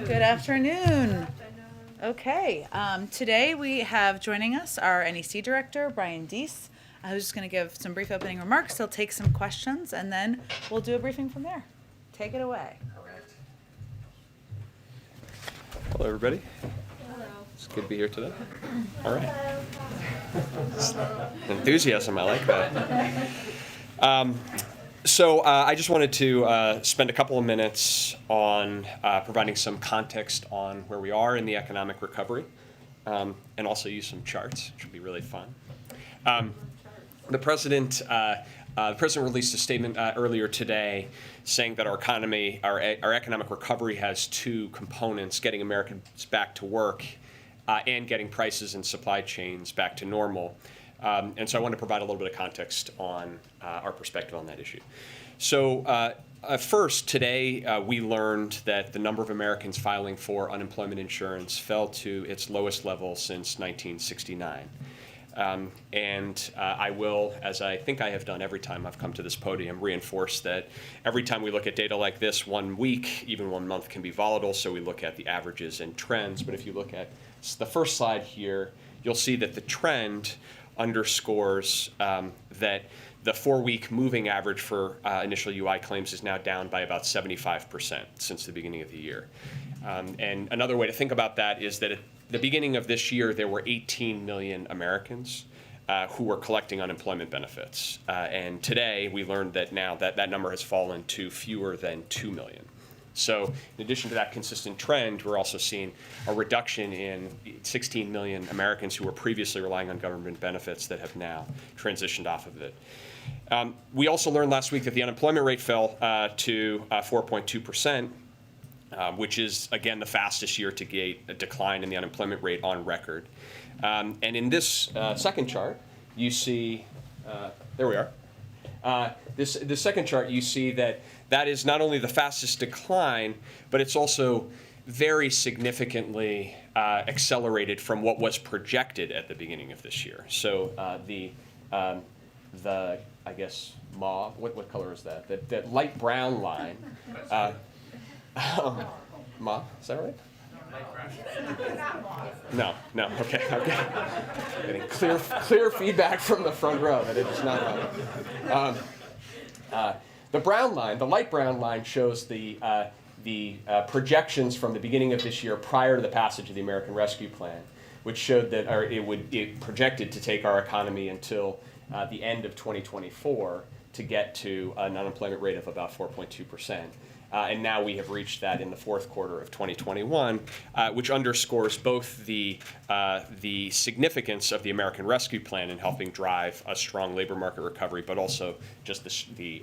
Good afternoon. Okay, today we have joining us our NEC Director, Brian Deese, who's just going to give some brief opening remarks. He'll take some questions, and then we'll do a briefing from there. Take it away. Hello, everybody. Hello. It's good to be here today. All right. Enthusiasm, I like that. So I just wanted to spend a couple of minutes on providing some context on where we are in the economic recovery, and also use some charts, which will be really fun. The president released a statement earlier today saying that our economy, our economic recovery has two components: getting Americans back to work and getting prices and supply chains back to normal. And so I want to provide a little bit of context on our perspective on that issue. So first, today we learned that the number of Americans filing for unemployment insurance fell to its lowest level since 1969. And I will, as I think I have done every time I've come to this podium, reinforce that every time we look at data like this, 1 week, even 1 month can be volatile, so we look at the averages and trends. But if you look at the first slide here, you'll see that the trend underscores that the 4-week moving average for initial UI claims is now down by about 75% since the beginning of the year. And another way to think about that is that at the beginning of this year, there were 18 million Americans who were collecting unemployment benefits. And today, we learned that now that number has fallen to fewer than 2 million. So in addition to that consistent trend, we're also seeing a reduction in 16 million Americans who were previously relying on government benefits that have now transitioned off of it. We also learned last week that the unemployment rate fell to 4.2%, which is, again, the fastest year-to-date decline in the unemployment rate on record. And in this second chart, you see, there we are. This second chart, you see that is not only the fastest decline, but it's also very significantly accelerated from what was projected at the beginning of this year. So the I guess mauve, what color is that? That light brown line. Mauve, is that right? No, okay. Getting clear feedback from the front row that it is not mauve. The brown line, the light brown line, shows the projections from the beginning of this year prior to the passage of the American Rescue Plan, which showed that it projected to take our economy until the end of 2024 to get to an unemployment rate of about 4.2%. And now we have reached that in the fourth quarter of 2021, which underscores both the significance of the American Rescue Plan in helping drive a strong labor market recovery, but also just the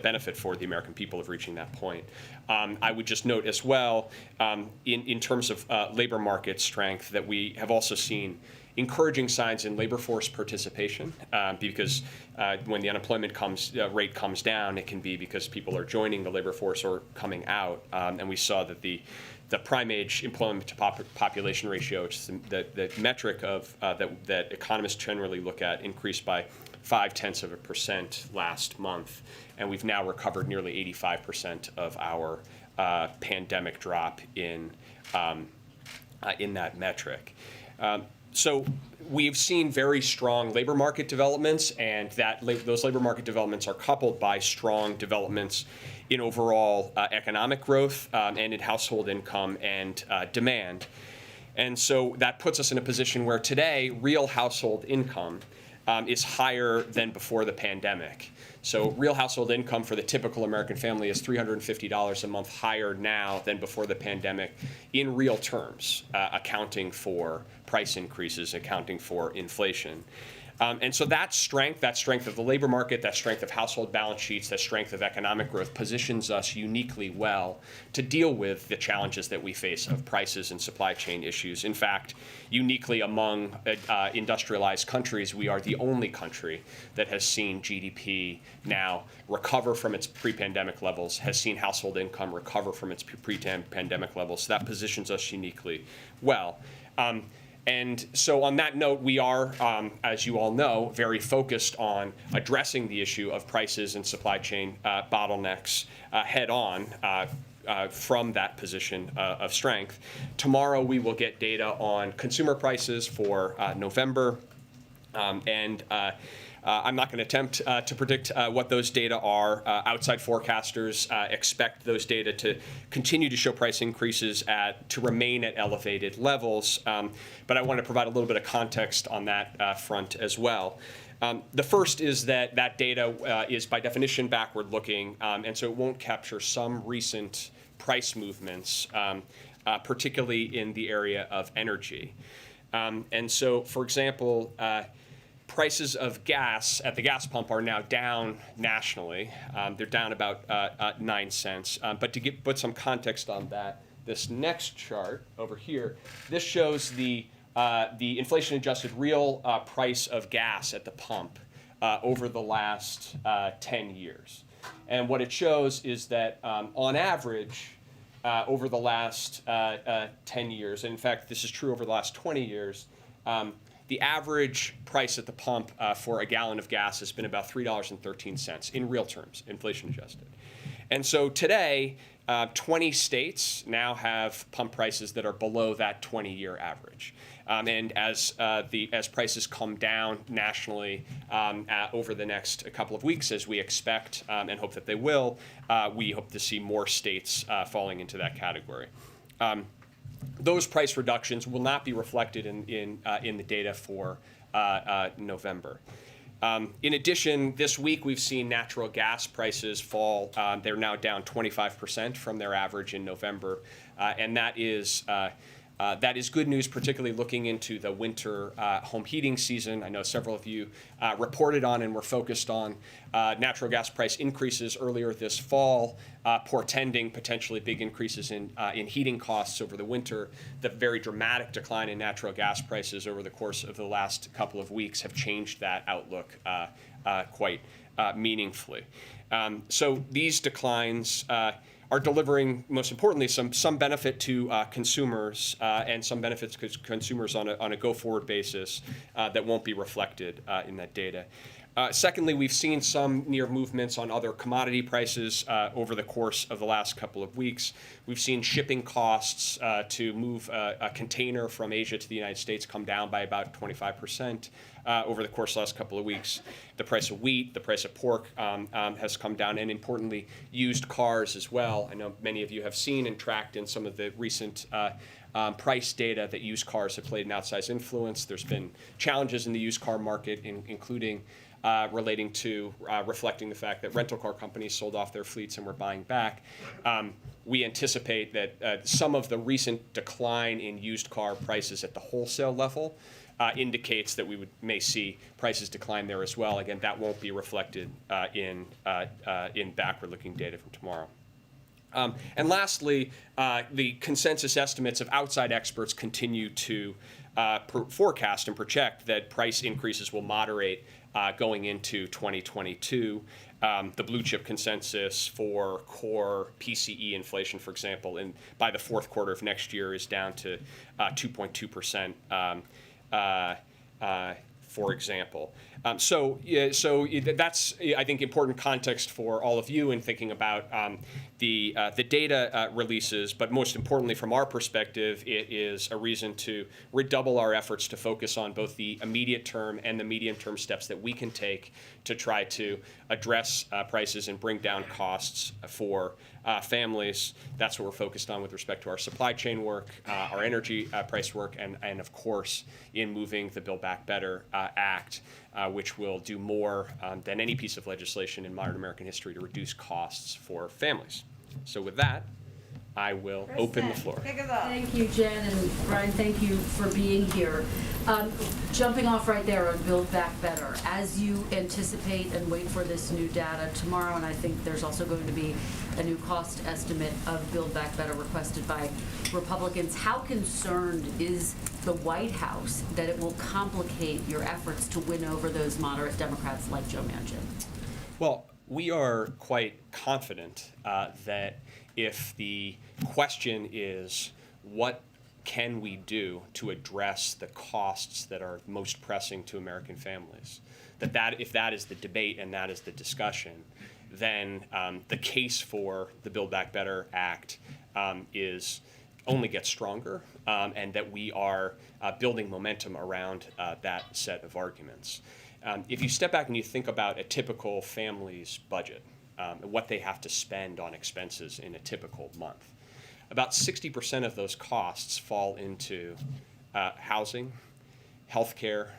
benefit for the American people of reaching that point. I would just note as well, in terms of labor market strength, that we have also seen encouraging signs in labor force participation, because when the unemployment rate comes down, it can be because people are joining the labor force or coming out. And we saw that the prime age employment to population ratio, which is the metric of that economists generally look at, increased by 0.5% last month, and we've now recovered nearly 85% of our pandemic drop in that metric. So we've seen very strong labor market developments, and those labor market developments are coupled by strong developments in overall economic growth and in household income and demand. And so that puts us in a position where today real household income is higher than before the pandemic. So real household income for the typical American family is $350 a month higher now than before the pandemic in real terms, accounting for price increases, accounting for inflation. And so that strength of the labor market, that strength of household balance sheets, that strength of economic growth positions us uniquely well to deal with the challenges that we face of prices and supply chain issues. In fact, uniquely among industrialized countries, we are the only country that has seen GDP now recover from its pre-pandemic levels, has seen household income recover from its pre-pandemic levels. So that positions us uniquely well. And so on that note, we are, as you all know, very focused on addressing the issue of prices and supply chain bottlenecks head on. from that position of strength. Tomorrow we will get data on consumer prices for November, and I'm not going to attempt to predict what those data are. Outside forecasters expect those data to continue to show price increases to remain at elevated levels. But I want to provide a little bit of context on that front as well. The first is that data is by definition backward-looking, and so it won't capture some recent price movements, particularly in the area of energy. And so, for example, prices of gas at the gas pump are now down nationally. They're down about 9 cents. But to put some context on that, this next chart over here, this shows the inflation-adjusted real price of gas at the pump over the last 10 years. And what it shows is that on average, over the last 10 years, and in fact, this is true over the last 20 years, the average price at the pump for a gallon of gas has been about $3.13 in real terms, inflation adjusted. And so today, 20 states now have pump prices that are below that 20-year average. And as prices come down nationally over the next couple of weeks, as we expect and hope that they will, we hope to see more states falling into that category. Those price reductions will not be reflected in the data for November. In addition, this week we've seen natural gas prices fall. They're now down 25% from their average in November, and that is good news, particularly looking into the winter home heating season. I know several of you reported on and were focused on natural gas price increases earlier this fall, portending potentially big increases in heating costs over the winter. The very dramatic decline in natural gas prices over the course of the last couple of weeks have changed that outlook quite meaningfully. So these declines are delivering, most importantly, some benefit to consumers and some benefits to consumers on a go-forward basis that won't be reflected in that data. Secondly, we've seen some near movements on other commodity prices over the course of the last couple of weeks. We've seen shipping costs to move a container from Asia to the United States come down by about 25% over the course of the last couple of weeks. The price of wheat, the price of pork has come down, and importantly, used cars as well. I know many of you have seen and tracked in some of the recent price data that used cars have played an outsized influence. There's been challenges in the used car market, including relating to reflecting the fact that rental car companies sold off their fleets and were buying back. We anticipate that some of the recent decline in used car prices at the wholesale level indicates that we may see prices decline there as well. Again, that won't be reflected in backward-looking data from tomorrow. And lastly, the consensus estimates of outside experts continue to forecast and project that price increases will moderate going into 2022. The blue chip consensus for core PCE inflation, for example, by the fourth quarter of next year is down to 2.2%. For example. So that's, I think, important context for all of you in thinking about the data releases, but most importantly, from our perspective, it is a reason to redouble our efforts to focus on both the immediate term and the medium-term steps that we can take to try to address prices and bring down costs for families. That's what we're focused on with respect to our supply chain work, our energy price work, and of course, in moving the Build Back Better Act, which will do more than any piece of legislation in modern American history to reduce costs for families. So with that, I will open the floor. Thank you, Jen, and Brian, thank you for being here. Jumping off right there on Build Back Better, as you anticipate and wait for this new data tomorrow, and I think there's also going to be a new cost estimate of Build Back Better requested by Republicans, how concerned is the White House that it will complicate your efforts to win over those moderate Democrats like Joe Manchin? Well, we are quite confident that if the question is what can we do to address the costs that are most pressing to American families, that if that is the debate and that is the discussion, then the case for the Build Back Better Act is only gets stronger, and that we are building momentum around that set of arguments. If you step back and you think about a typical family's budget, and what they have to spend on expenses in a typical month, about 60% of those costs fall into housing, healthcare,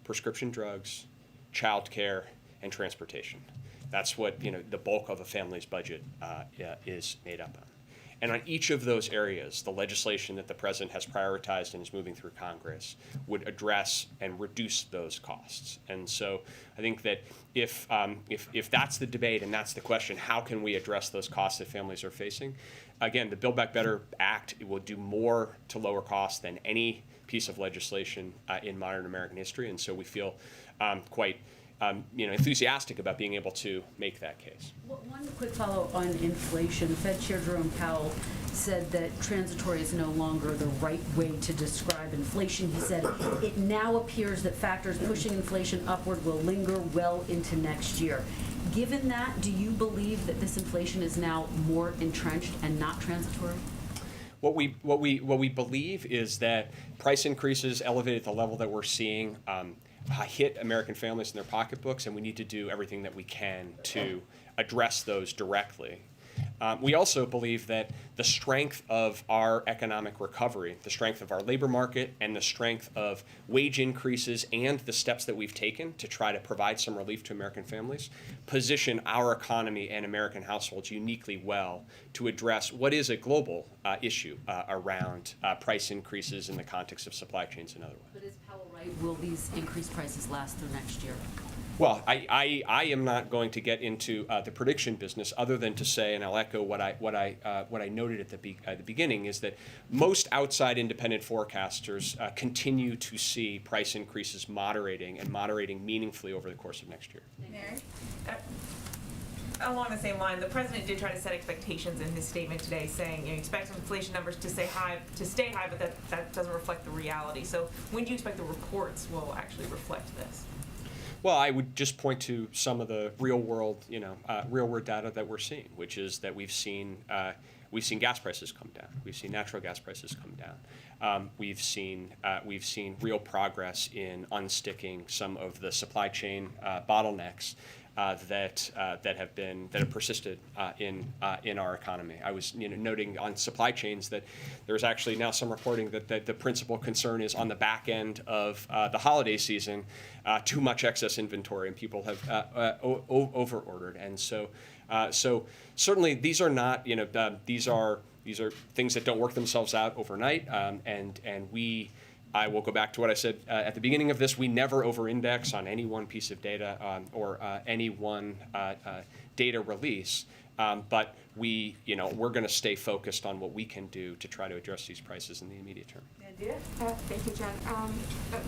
prescription drugs, childcare, and transportation. That's what the bulk of a family's budget is made up of. And on each of those areas, the legislation that the president has prioritized and is moving through Congress would address and reduce those costs. And so I think that if that's the debate and that's the question, how can we address those costs that families are facing? Again, the Build Back Better Act will do more to lower costs than any piece of legislation in modern American history. And so we feel quite enthusiastic about being able to make that case. Well, one quick follow on inflation. Fed Chair Jerome Powell said that transitory is no longer the right way to describe inflation. He said it now appears that factors pushing inflation upward will linger well into next year. Given that, do you believe that this inflation is now more entrenched and not transitory? What we believe is that price increases elevated at the level that we're seeing hit American families in their pocketbooks, and we need to do everything that we can to address those directly. We also believe that the strength of our economic recovery, the strength of our labor market, and the strength of wage increases and the steps that we've taken to try to provide some relief to American families position our economy and American households uniquely well to address what is a global issue around price increases in the context of supply chains and otherwise. But is Powell right? Will these increased prices last through next year? Well, I am not going to get into the prediction business, other than to say, and I'll echo what I noted at the beginning, is that most outside independent forecasters continue to see price increases moderating meaningfully over the course of next year. Mary? Along the same line, the president did try to set expectations in his statement today, saying you expect inflation numbers to stay high, but that doesn't reflect the reality. So when do you expect the reports will actually reflect this? Well, I would just point to some of the real world data that we're seeing, which is that we've seen gas prices come down. We've seen natural gas prices come down. We've seen real progress in unsticking some of the supply chain bottlenecks that have persisted in our economy. I was noting on supply chains that there's actually now some reporting that the principal concern is on the back end of the holiday season, too much excess inventory, and people have overordered. And so certainly these are not these are things that don't work themselves out overnight, and I will go back to what I said at the beginning of this. We never over-index on any one piece of data or any one data release, but we're going to stay focused on what we can do to try to address these prices in the immediate term. Thank you, Jen.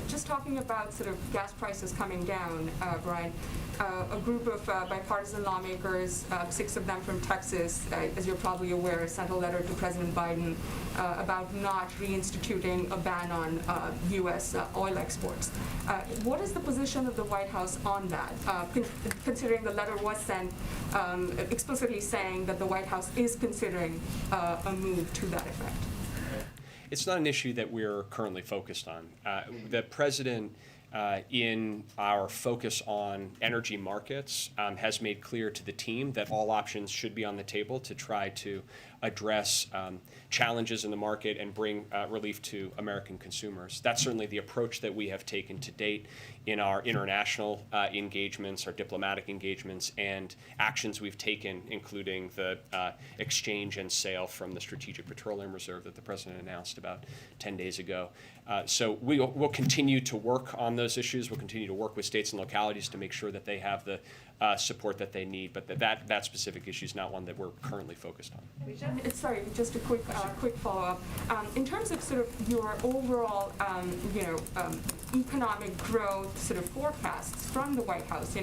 Just talking about sort of gas prices coming down, Brian, a group of bipartisan lawmakers, 6 of them from Texas, as you're probably aware, sent a letter to President Biden about not reinstituting a ban on U.S. Oil exports. What is the position of the White House on that, considering the letter was sent explicitly saying that the White House is considering a move to that effect? It's not an issue that we're currently focused on. The president, in our focus on energy markets, has made clear to the team that all options should be on the table to try to address challenges in the market and bring relief to American consumers. That's certainly the approach that we have taken to date in our international engagements, our diplomatic engagements, and actions we've taken, including the exchange and sale from the Strategic Petroleum Reserve that the president announced about 10 days ago. So we'll continue to work on those issues. We'll continue to work with states and localities to make sure that they have the support that they need, but that specific issue is not one that we're currently focused on. Sorry, just a quick follow-up. In terms of sort of your overall, economic growth sort of forecasts from the White House,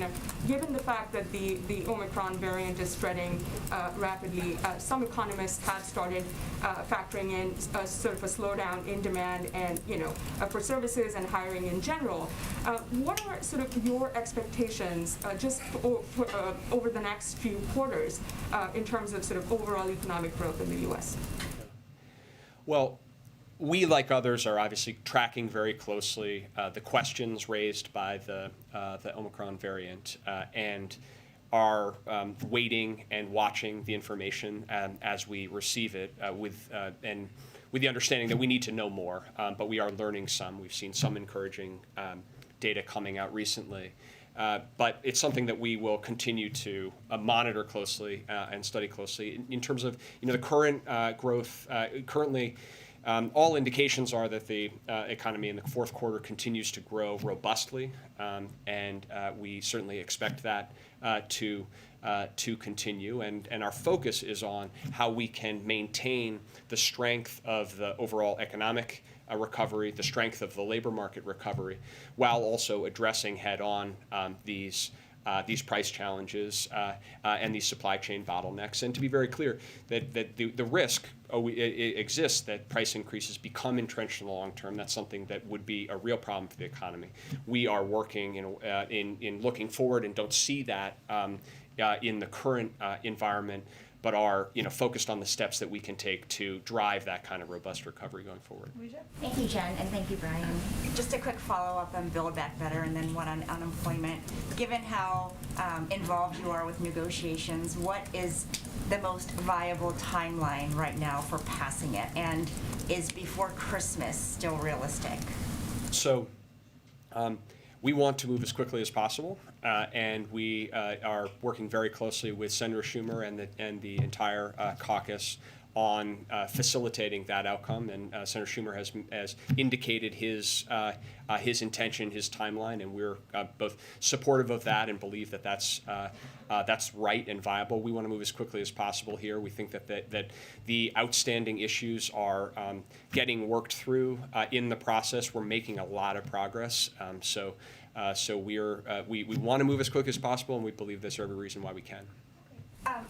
given the fact that the Omicron variant is spreading rapidly, some economists have started factoring in sort of a slowdown in demand and, for services and hiring in general. What are sort of your expectations just over the next few quarters in terms of sort of overall economic growth in the U.S.? Well, we, like others, are obviously tracking very closely the questions raised by the Omicron variant and are waiting and watching the information as we receive it with the understanding that we need to know more, but we are learning some. We've seen some encouraging data coming out recently. But it's something that we will continue to monitor closely and study closely. In terms of the current growth, currently all indications are that the economy in the fourth quarter continues to grow robustly, and we certainly expect that to continue. And our focus is on how we can maintain the strength of the overall economic recovery, the strength of the labor market recovery, while also addressing head-on these price challenges and these supply chain bottlenecks. And to be very clear, that the risk exists that price increases become entrenched in the long term. That's something that would be a real problem for the economy. We are working in looking forward and don't see that in the current environment, but are focused on the steps that we can take to drive that kind of robust recovery going forward. Thank you, Jen, and thank you, Brian. Just a quick follow-up on Build Back Better and then one on unemployment. Given how involved you are with negotiations, what is the most viable timeline right now for passing it? And is before Christmas still realistic? So we want to move as quickly as possible, and we are working very closely with Senator Schumer and the entire caucus on facilitating that outcome. And Senator Schumer has indicated his intention, his timeline, and we're both supportive of that and believe that that's right and viable. We want to move as quickly as possible here. We think that the outstanding issues are getting worked through in the process. We're making a lot of progress. So we want to move as quickly as possible, and we believe there's every reason why we can.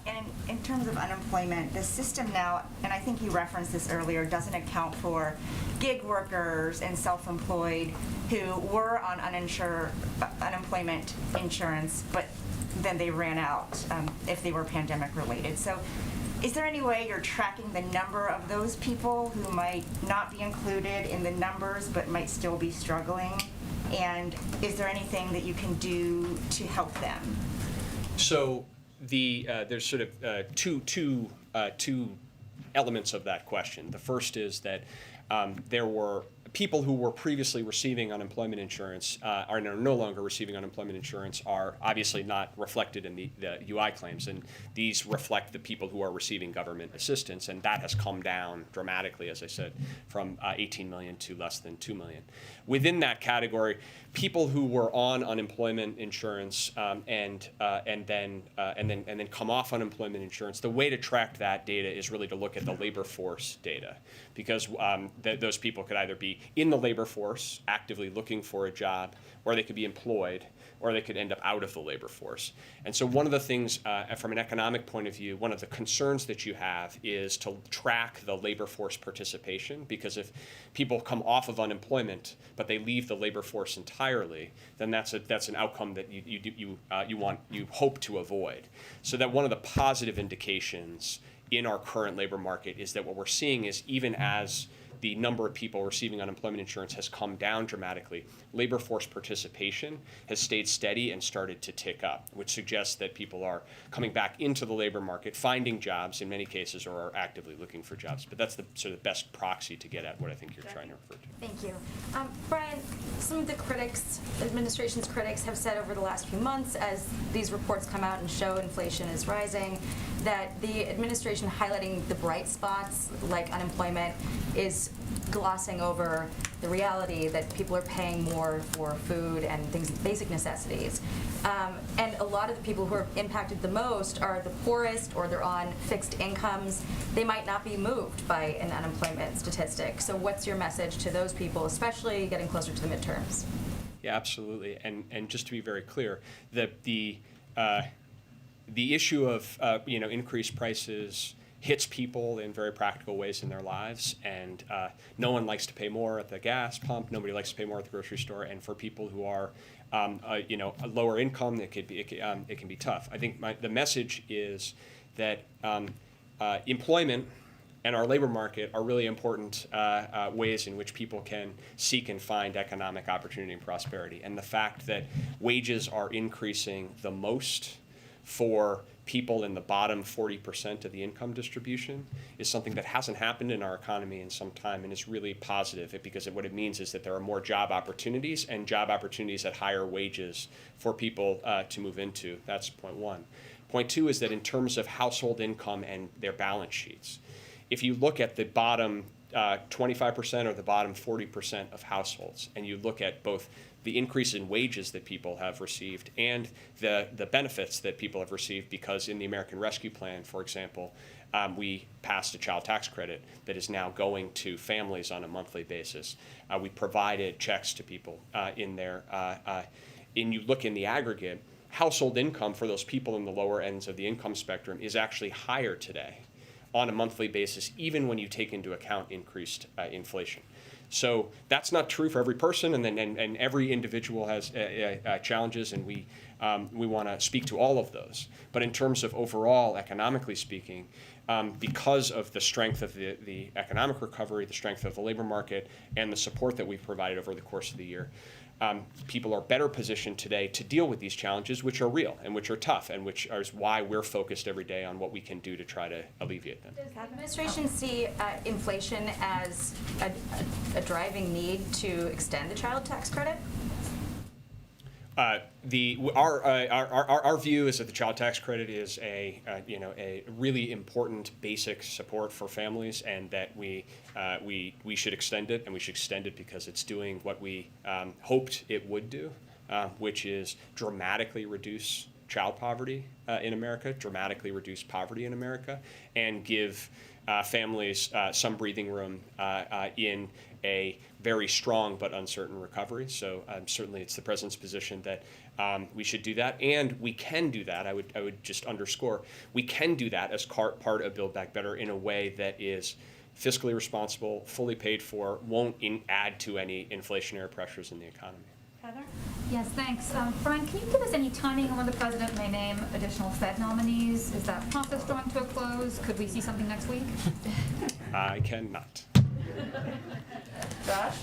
And in terms of unemployment, the system now, and I think you referenced this earlier, doesn't account for gig workers and self-employed who were on unemployment insurance, but then they ran out if they were pandemic related. So is there any way you're tracking the number of those people who might not be included in the numbers but might still be struggling? And is there anything that you can do to help them? So there's sort of two elements of that question. The first is that there were people who were previously receiving unemployment insurance are no longer receiving unemployment insurance are obviously not reflected in the UI claims, and these reflect the people who are receiving government assistance, and that has come down dramatically, as I said, from 18 million to less than 2 million. Within that category, people who were on unemployment insurance and then come off unemployment insurance, the way to track that data is really to look at the labor force data, because those people could either be in the labor force actively looking for a job, or they could be employed, or they could end up out of the labor force. And so one of the things from an economic point of view, one of the concerns that you have is to track the labor force participation, because if people come off of unemployment but they leave the labor force entirely, then that's an outcome that you hope to avoid. So that one of the positive indications in our current labor market is that what we're seeing is, even as the number of people receiving unemployment insurance has come down dramatically, labor force participation has stayed steady and started to tick up, which suggests that people are coming back into the labor market, finding jobs in many cases, or are actively looking for jobs. But that's the sort of best proxy to get at what I think you're trying to refer to. Thank you. Brian, some of the administration's critics have said over the last few months, as these reports come out and show inflation is rising, that the administration highlighting the bright spots like unemployment is glossing over the reality that people are paying more for food and things, basic necessities. And a lot of the people who are impacted the most are the poorest, or they're on fixed incomes. They might not be moved by an unemployment statistic. So what's your message to those people, especially getting closer to the midterms? Yeah, absolutely. And just to be very clear, the issue of increased prices hits people in very practical ways in their lives, and no one likes to pay more at the gas pump. Nobody likes to pay more at the grocery store. And for people who are a lower income, it can be tough. I think the message is that employment and our labor market are really important ways in which people can seek and find economic opportunity and prosperity. And the fact that wages are increasing the most for people in the bottom 40% of the income distribution is something that hasn't happened in our economy in some time, and is really positive, because what it means is that there are more job opportunities, and job opportunities at higher wages for people to move into. That's point one. Point two is that in terms of household income and their balance sheets, if you look at the bottom 25% or the bottom 40% of households, and you look at both the increase in wages that people have received and the benefits that people have received, because in the American Rescue Plan, for example, we passed a child tax credit that is now going to families on a monthly basis. We provided checks to people in there. And you look in the aggregate, household income for those people in the lower ends of the income spectrum is actually higher today on a monthly basis, even when you take into account increased inflation. So that's not true for every person, and every individual has challenges, and we want to speak to all of those. But in terms of overall, economically speaking, because of the strength of the economic recovery, the strength of the labor market, and the support that we've provided over the course of the year, people are better positioned today to deal with these challenges, which are real and which are tough, and which is why we're focused every day on what we can do to try to alleviate them. Does the administration see inflation as a driving need to extend the child tax credit? Our view is that the child tax credit is a really important basic support for families, and that we should extend it, and we should extend it because it's doing what we hoped it would do, which is dramatically reduce child poverty in America, dramatically reduce poverty in America, and give families some breathing room in a very strong but uncertain recovery. So certainly it's the president's position that we should do that, and we can do that. I would just underscore, we can do that as part of Build Back Better in a way that is fiscally responsible, fully paid for, won't add to any inflationary pressures in the economy. Heather? Yes, thanks. Brian, can you give us any timing on when the president may name additional Fed nominees? Is that process drawing to a close? Could we see something next week? I cannot. Josh?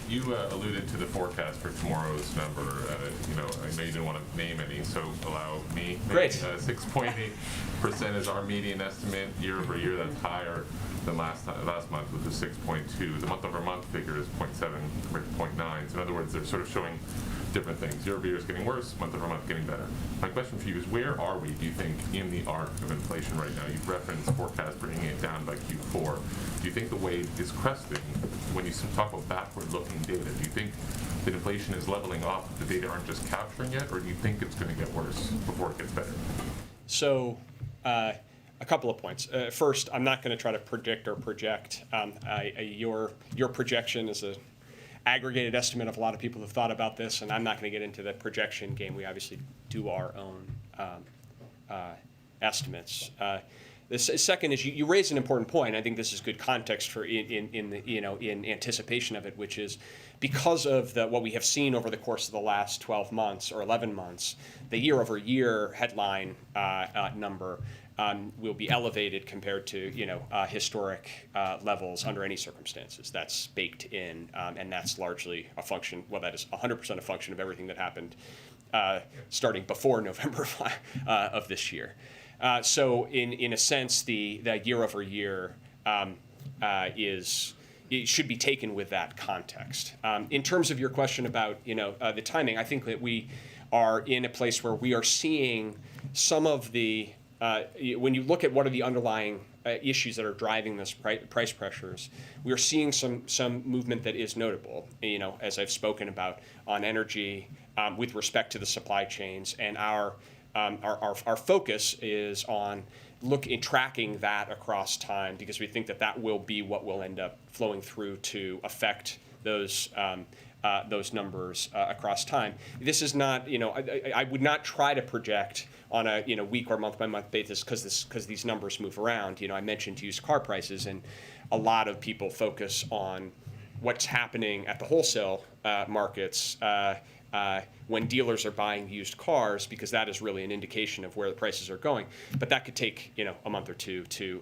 You alluded to the forecast for tomorrow's number. I know you didn't want to name any, so allow me. Great. 6.8% is our median estimate year over year. That's higher than last month, which was 6.2. The month-over-month figure is 0.7 or 0.9. So in other words, they're sort of showing different things. Year over year is getting worse, month over month getting better. My question for you is, where are we, do you think, in the arc of inflation right now? You've referenced forecast bringing it down by Q4. Do you think the wave is cresting? When you talk about backward-looking data, do you think that inflation is leveling off, the data aren't just capturing it, or do you think it's going to get worse before it gets better? So, a couple of points. First, I'm not going to try to predict or project. Your projection is an aggregated estimate of a lot of people who've thought about this, and I'm not going to get into the projection game. We obviously do our own estimates. The second is you raise an important point. I think this is good context for in anticipation of it, which is because of what we have seen over the course of the last 12 months or 11 months, the year-over-year headline number will be elevated compared to historic levels under any circumstances. That's baked in, and that's largely a function. Well, that is 100% a function of everything that happened starting before November of this year. So in a sense, the year over year it should be taken with that context. In terms of your question about the timing, I think that we are in a place where we are seeing some of the when you look at what are the underlying issues that are driving this price pressures, we are seeing some movement that is notable. As I've spoken about on energy, with respect to the supply chains, and our focus is on tracking that across time, because we think that will be what will end up flowing through to affect those numbers across time. This is not, I would not try to project on a week or month by month basis because these numbers move around. I mentioned used car prices, and a lot of people focus on what's happening at the wholesale markets when dealers are buying used cars, because that is really an indication of where the prices are going. But that could take a month or two to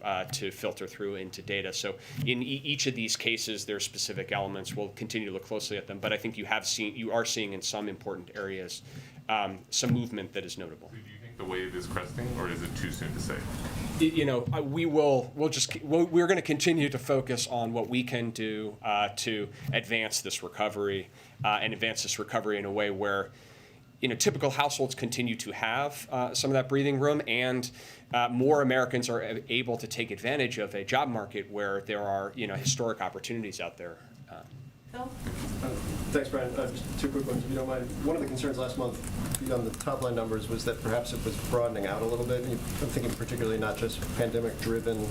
filter through into data. So in each of these cases, there are specific elements. We'll continue to look closely at them. But I think you are seeing in some important areas some movement that is notable. Do you think the wave is cresting, or is it too soon to say? We're going to continue to focus on what we can do to advance this recovery and advance this recovery in a way where typical households continue to have some of that breathing room, and more Americans are able to take advantage of a job market where there are historic opportunities out there. Phil? Thanks, Brian. Just two quick ones, if you don't mind. One of the concerns last month on the top line numbers was that perhaps it was broadening out a little bit. I'm thinking particularly not just pandemic-driven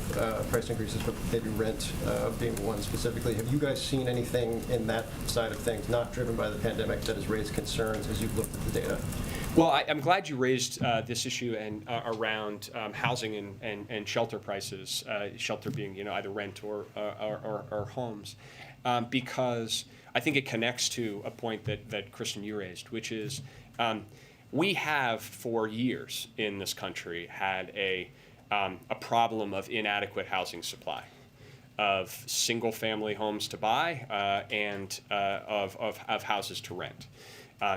price increases, but maybe rent being one specifically. Have you guys seen anything in that side of things, not driven by the pandemic, that has raised concerns as you've looked at the data? Well, I'm glad you raised this issue around housing and shelter prices, shelter being either rent or homes, because I think it connects to a point that Kristen, you raised, which is we have for years in this country had a problem of inadequate housing supply, of single-family homes to buy and of houses to rent.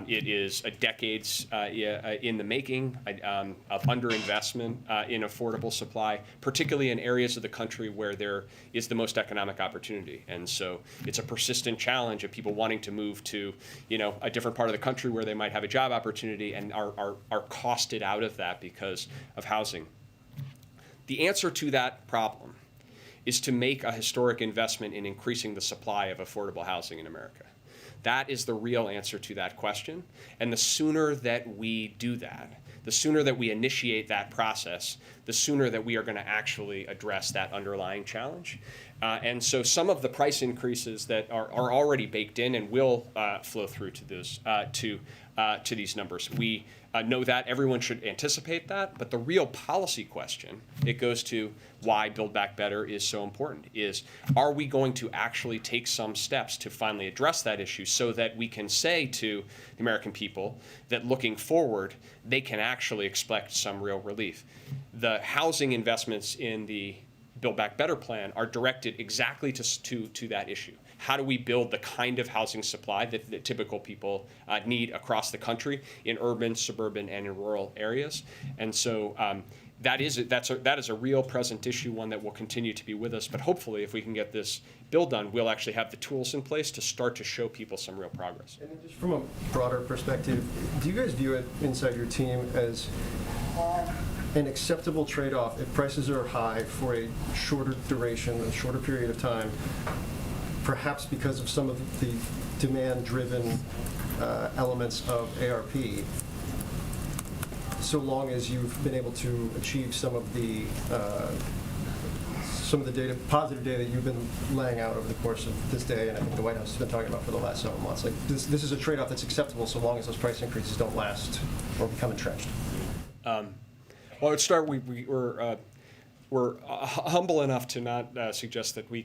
It is decades in the making of underinvestment in affordable supply, particularly in areas of the country where there is the most economic opportunity. And so it's a persistent challenge of people wanting to move to a different part of the country where they might have a job opportunity and are costed out of that because of housing. The answer to that problem is to make a historic investment in increasing the supply of affordable housing in America. That is the real answer to that question. And the sooner that we do that, the sooner that we initiate that process, the sooner that we are going to actually address that underlying challenge. And so some of the price increases that are already baked in and will flow through to those to these numbers. We know that everyone should anticipate that, but the real policy question, it goes to why Build Back Better is so important, is are we going to actually take some steps to finally address that issue so that we can say to the American people that looking forward, they can actually expect some real relief. The housing investments in the Build Back Better plan are directed exactly to that issue. How do we build the kind of housing supply that typical people need across the country in urban, suburban, and in rural areas? And so that is a real present issue, one that will continue to be with us. But hopefully, if we can get this bill done, we'll actually have the tools in place to start to show people some real progress. And then just from a broader perspective, do you guys view it inside your team as an acceptable trade-off if prices are high for a shorter duration, a shorter period of time, perhaps because of some of the demand-driven elements of ARP, so long as you've been able to achieve some of the data, positive data you've been laying out over the course of this day, and I think the White House has been talking about for the last several months. Like this is a trade-off that's acceptable so long as those price increases don't last or become entrenched. Well, I would start. We're humble enough to not suggest that we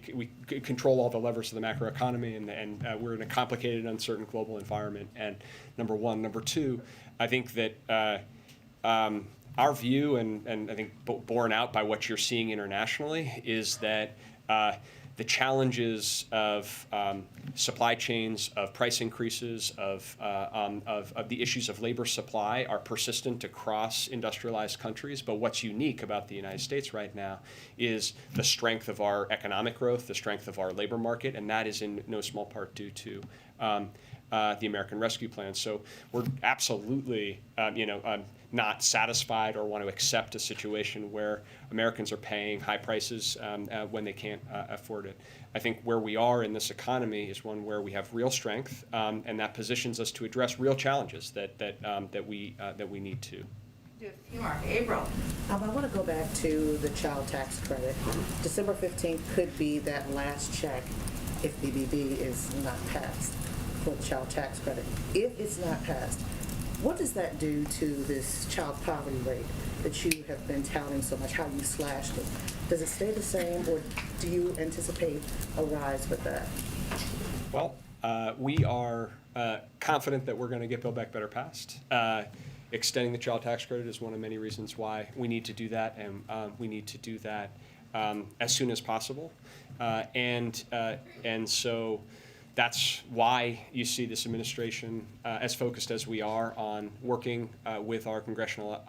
control all the levers of the macroeconomy, and we're in a complicated, uncertain global environment. And number one, number two, I think that our view, and I think borne out by what you're seeing internationally, is that the challenges of supply chains, of price increases, of the issues of labor supply are persistent across industrialized countries. But what's unique about the United States right now is the strength of our economic growth, the strength of our labor market, and that is in no small part due to the American Rescue Plan. So we're absolutely, not satisfied or want to accept a situation where Americans are paying high prices when they can't afford it. I think where we are in this economy is one where we have real strength, and that positions us to address real challenges that we need to. Do a few more. April. I want to go back to the child tax credit. December 15th could be that last check if BBB is not passed for the child tax credit. If it's not passed, what does that do to this child poverty rate that you have been touting so much, how you slashed it? Does it stay the same, or do you anticipate a rise with that? Well, We are confident that we're going to get Build Back Better passed. Extending the child tax credit is one of many reasons why we need to do that, and we need to do that as soon as possible. And so that's why you see this administration as focused as we are on working with our congressional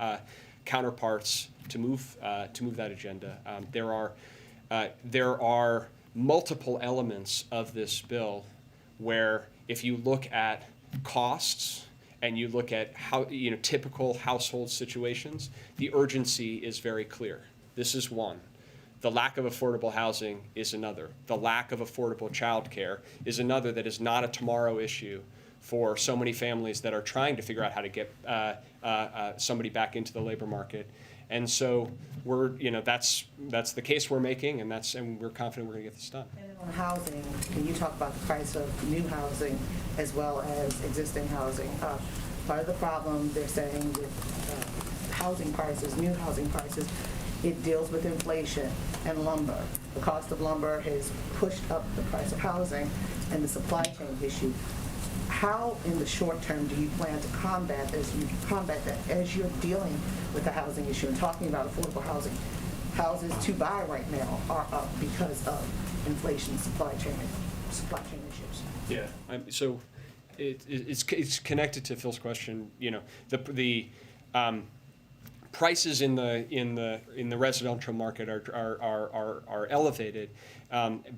counterparts to move that agenda. There are multiple elements of this bill where, if you look at costs and you look at how typical household situations, the urgency is very clear. This is one. The lack of affordable housing is another. The lack of affordable childcare is another that is not a tomorrow issue for so many families that are trying to figure out how to get somebody back into the labor market. And so that's the case we're making, and we're confident we're going to get this done. And then on housing, can you talk about the price of new housing as well as existing housing? Part of the problem they're saying with housing prices, new housing prices, it deals with inflation and lumber. The cost of lumber has pushed up the price of housing and the supply chain issue. How, in the short term, do you plan to combat that as you're dealing with the housing issue and talking about affordable housing? Houses to buy right now are up because of inflation, supply chain issues. Yeah. So it's connected to Phil's question. The prices in the residential market are elevated,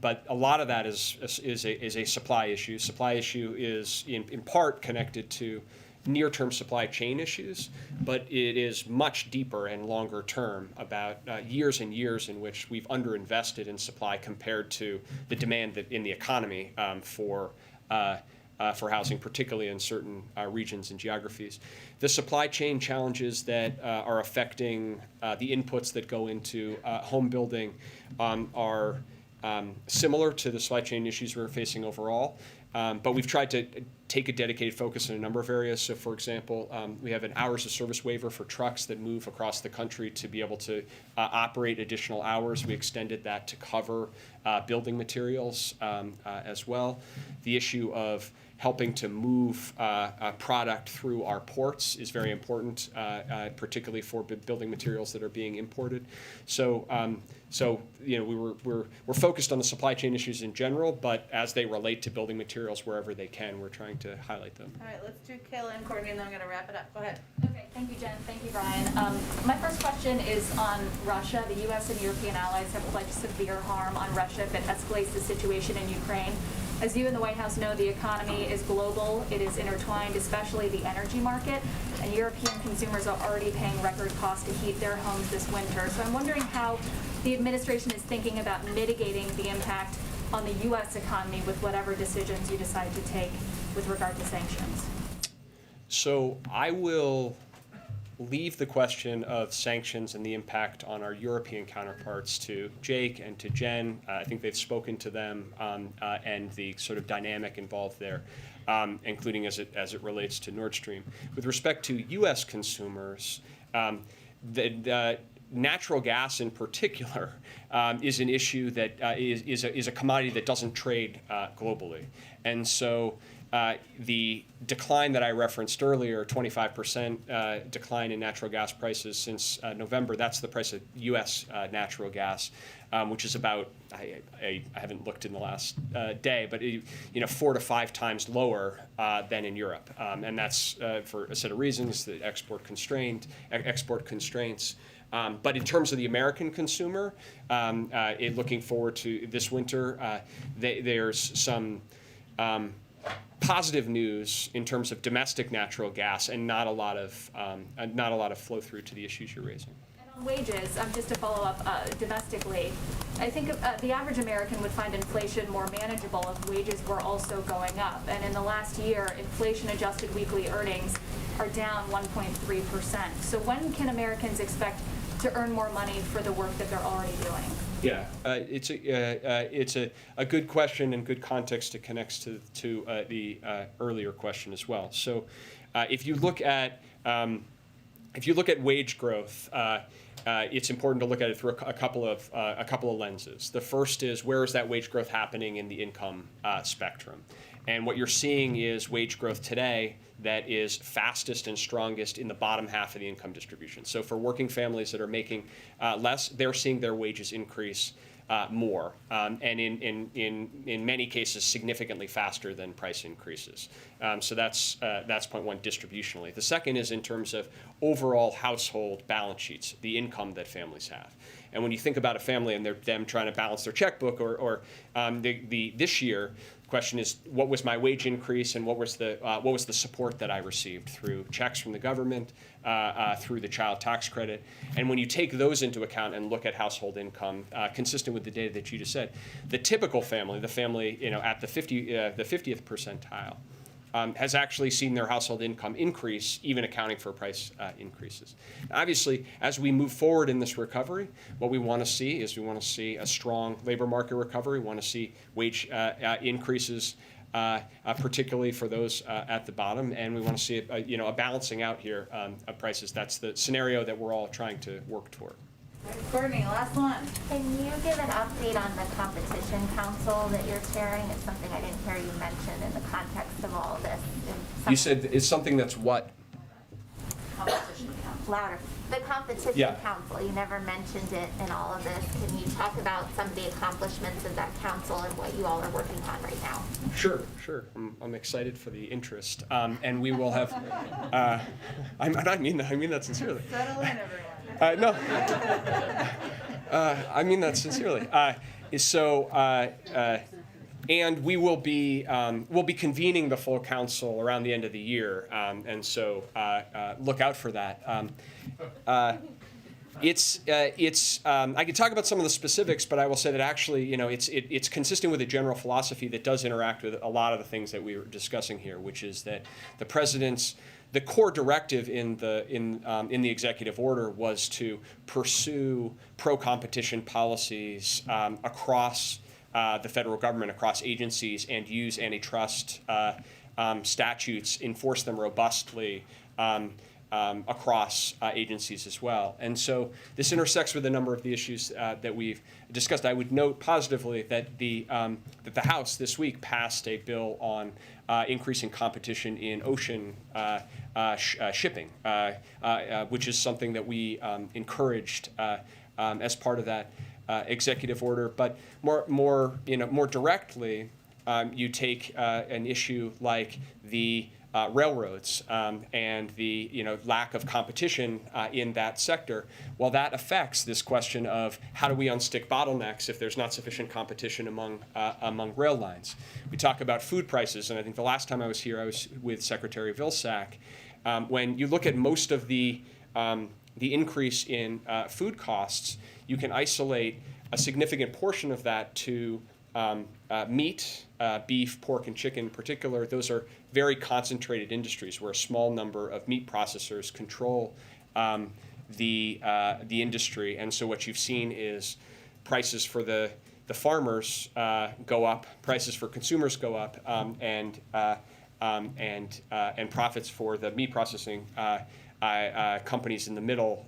but a lot of that is a supply issue. Supply issue is in part connected to near-term supply chain issues, but it is much deeper and longer term, about years and years in which we've underinvested in supply compared to the demand that in the economy for housing, particularly in certain regions and geographies. The supply chain challenges that are affecting the inputs that go into home building are similar to the supply chain issues we're facing overall. But we've tried to take a dedicated focus in a number of areas. So, for example, we have an hours of service waiver for trucks that move across the country to be able to operate additional hours. We extended that to cover building materials as well. The issue of helping to move product through our ports is very important, particularly for building materials that are being imported. So we're focused on the supply chain issues in general, but as they relate to building materials wherever they can, we're trying to highlight them. All right, let's do Kayla and Courtney, and then I'm going to wrap it up. Go ahead. Okay, thank you, Jen. Thank you, Brian. My first question is on Russia. The U.S. and European allies have pledged severe harm on Russia if it escalates the situation in Ukraine. As you in the White House know, the economy is global. It is intertwined, especially the energy market, and European consumers are already paying record costs to heat their homes this winter. So I'm wondering how the administration is thinking about mitigating the impact on the U.S. economy with whatever decisions you decide to take with regard to sanctions. So I will leave the question of sanctions and the impact on our European counterparts to Jake and to Jen. I think they've spoken to them and the sort of dynamic involved there, including as it relates to Nord Stream. With respect to U.S. consumers, the natural gas in particular is an issue that is a commodity that doesn't trade globally, and so the decline that I referenced earlier, 25% decline in natural gas prices since November, that's the price of U.S. Natural gas, which is about, I haven't looked in the last day, but 4 to 5 times lower than in Europe. And that's for a set of reasons, the export constraints. But in terms of the American consumer, looking forward to this winter, there's some positive news in terms of domestic natural gas, and not a lot of flow through to the issues you're raising. And on wages, just to follow up domestically, I think the average American would find inflation more manageable if wages were also going up. And in the last year, inflation-adjusted weekly earnings are down 1.3%. So when can Americans expect to earn more money for the work that they're already doing? Yeah, it's a good question and good context to connect to the earlier question as well. So, if you look at wage growth, it's important to look at it through a couple of lenses. The first is, where is that wage growth happening in the income spectrum? And what you're seeing is wage growth today that is fastest and strongest in the bottom half of the income distribution. So for working families that are making less, they're seeing their wages increase more, and in many cases significantly faster than price increases. So that's point one distributionally. The second is in terms of overall household balance sheets, the income that families have. And when you think about a family and them trying to balance their checkbook, or this year, the question is, what was my wage increase, and what was the support that I received through checks from the government, through the child tax credit. And when you take those into account and look at household income, consistent with the data that you just said, the typical family, the family at the 50th percentile, has actually seen their household income increase, even accounting for price increases. Obviously, as we move forward in this recovery, what we want to see is a strong labor market recovery. We want to see wage increases, particularly for those at the bottom, and we want to see a balancing out here of prices. That's the scenario that we're all trying to work toward. Courtney, last one. Can you give an update on the competition council that you're chairing? It's something I didn't hear you mention in the context of all of this. You said it's something that's what? Competition council. Louder. The competition Yeah. council, you never mentioned it in all of this. Can you talk about some of the accomplishments of that council and what you all are working on right now? Sure. I'm excited for the interest, and we will have. I mean that sincerely. Settle in, everyone. No, I mean that sincerely. And we'll be convening the full council around the end of the year, and so look out for that. I can talk about some of the specifics, but I will say that actually, it's consistent with a general philosophy that does interact with a lot of the things that we were discussing here, which is that the core directive in the executive order was to pursue pro-competition policies across the federal government, across agencies, and use antitrust statutes, enforce them robustly across agencies as well. And so this intersects with a number of the issues that we've discussed. I would note positively that the House this week passed a bill on increasing competition in ocean shipping, which is something that we encouraged as part of that executive order. But more directly, you take an issue like the railroads and the lack of competition in that sector. Well, that affects this question of how do we unstick bottlenecks if there's not sufficient competition among rail lines. We talk about food prices, and I think the last time I was here, I was with Secretary Vilsack. When you look at most of the increase in food costs, you can isolate a significant portion of that to meat, beef, pork, and chicken in particular. Those are very concentrated industries where a small number of meat processors control the industry. And so what you've seen is prices for the farmers go up, prices for consumers go up, and profits for the meat processing companies in the middle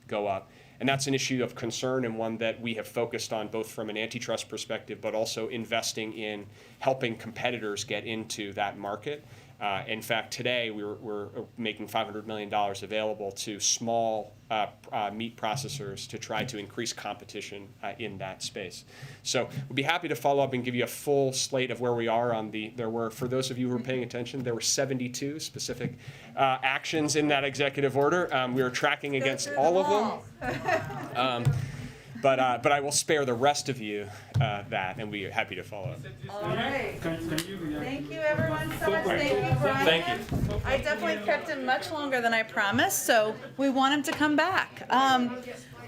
go up. And that's an issue of concern, and one that we have focused on both from an antitrust perspective, but also investing in helping competitors get into that market. In fact, today we're making $500 million available to small meat processors to try to increase competition in that space. So we'd be happy to follow up and give you a full slate of where we are on for those of you who are paying attention, there were 72 specific actions in that executive order. We were tracking against all of them. But I will spare the rest of you that, and we're happy to follow up. All right. Thank you, everyone, so much. Thank you, Brian. Thank you. I definitely kept him much longer than I promised, so we want him to come back.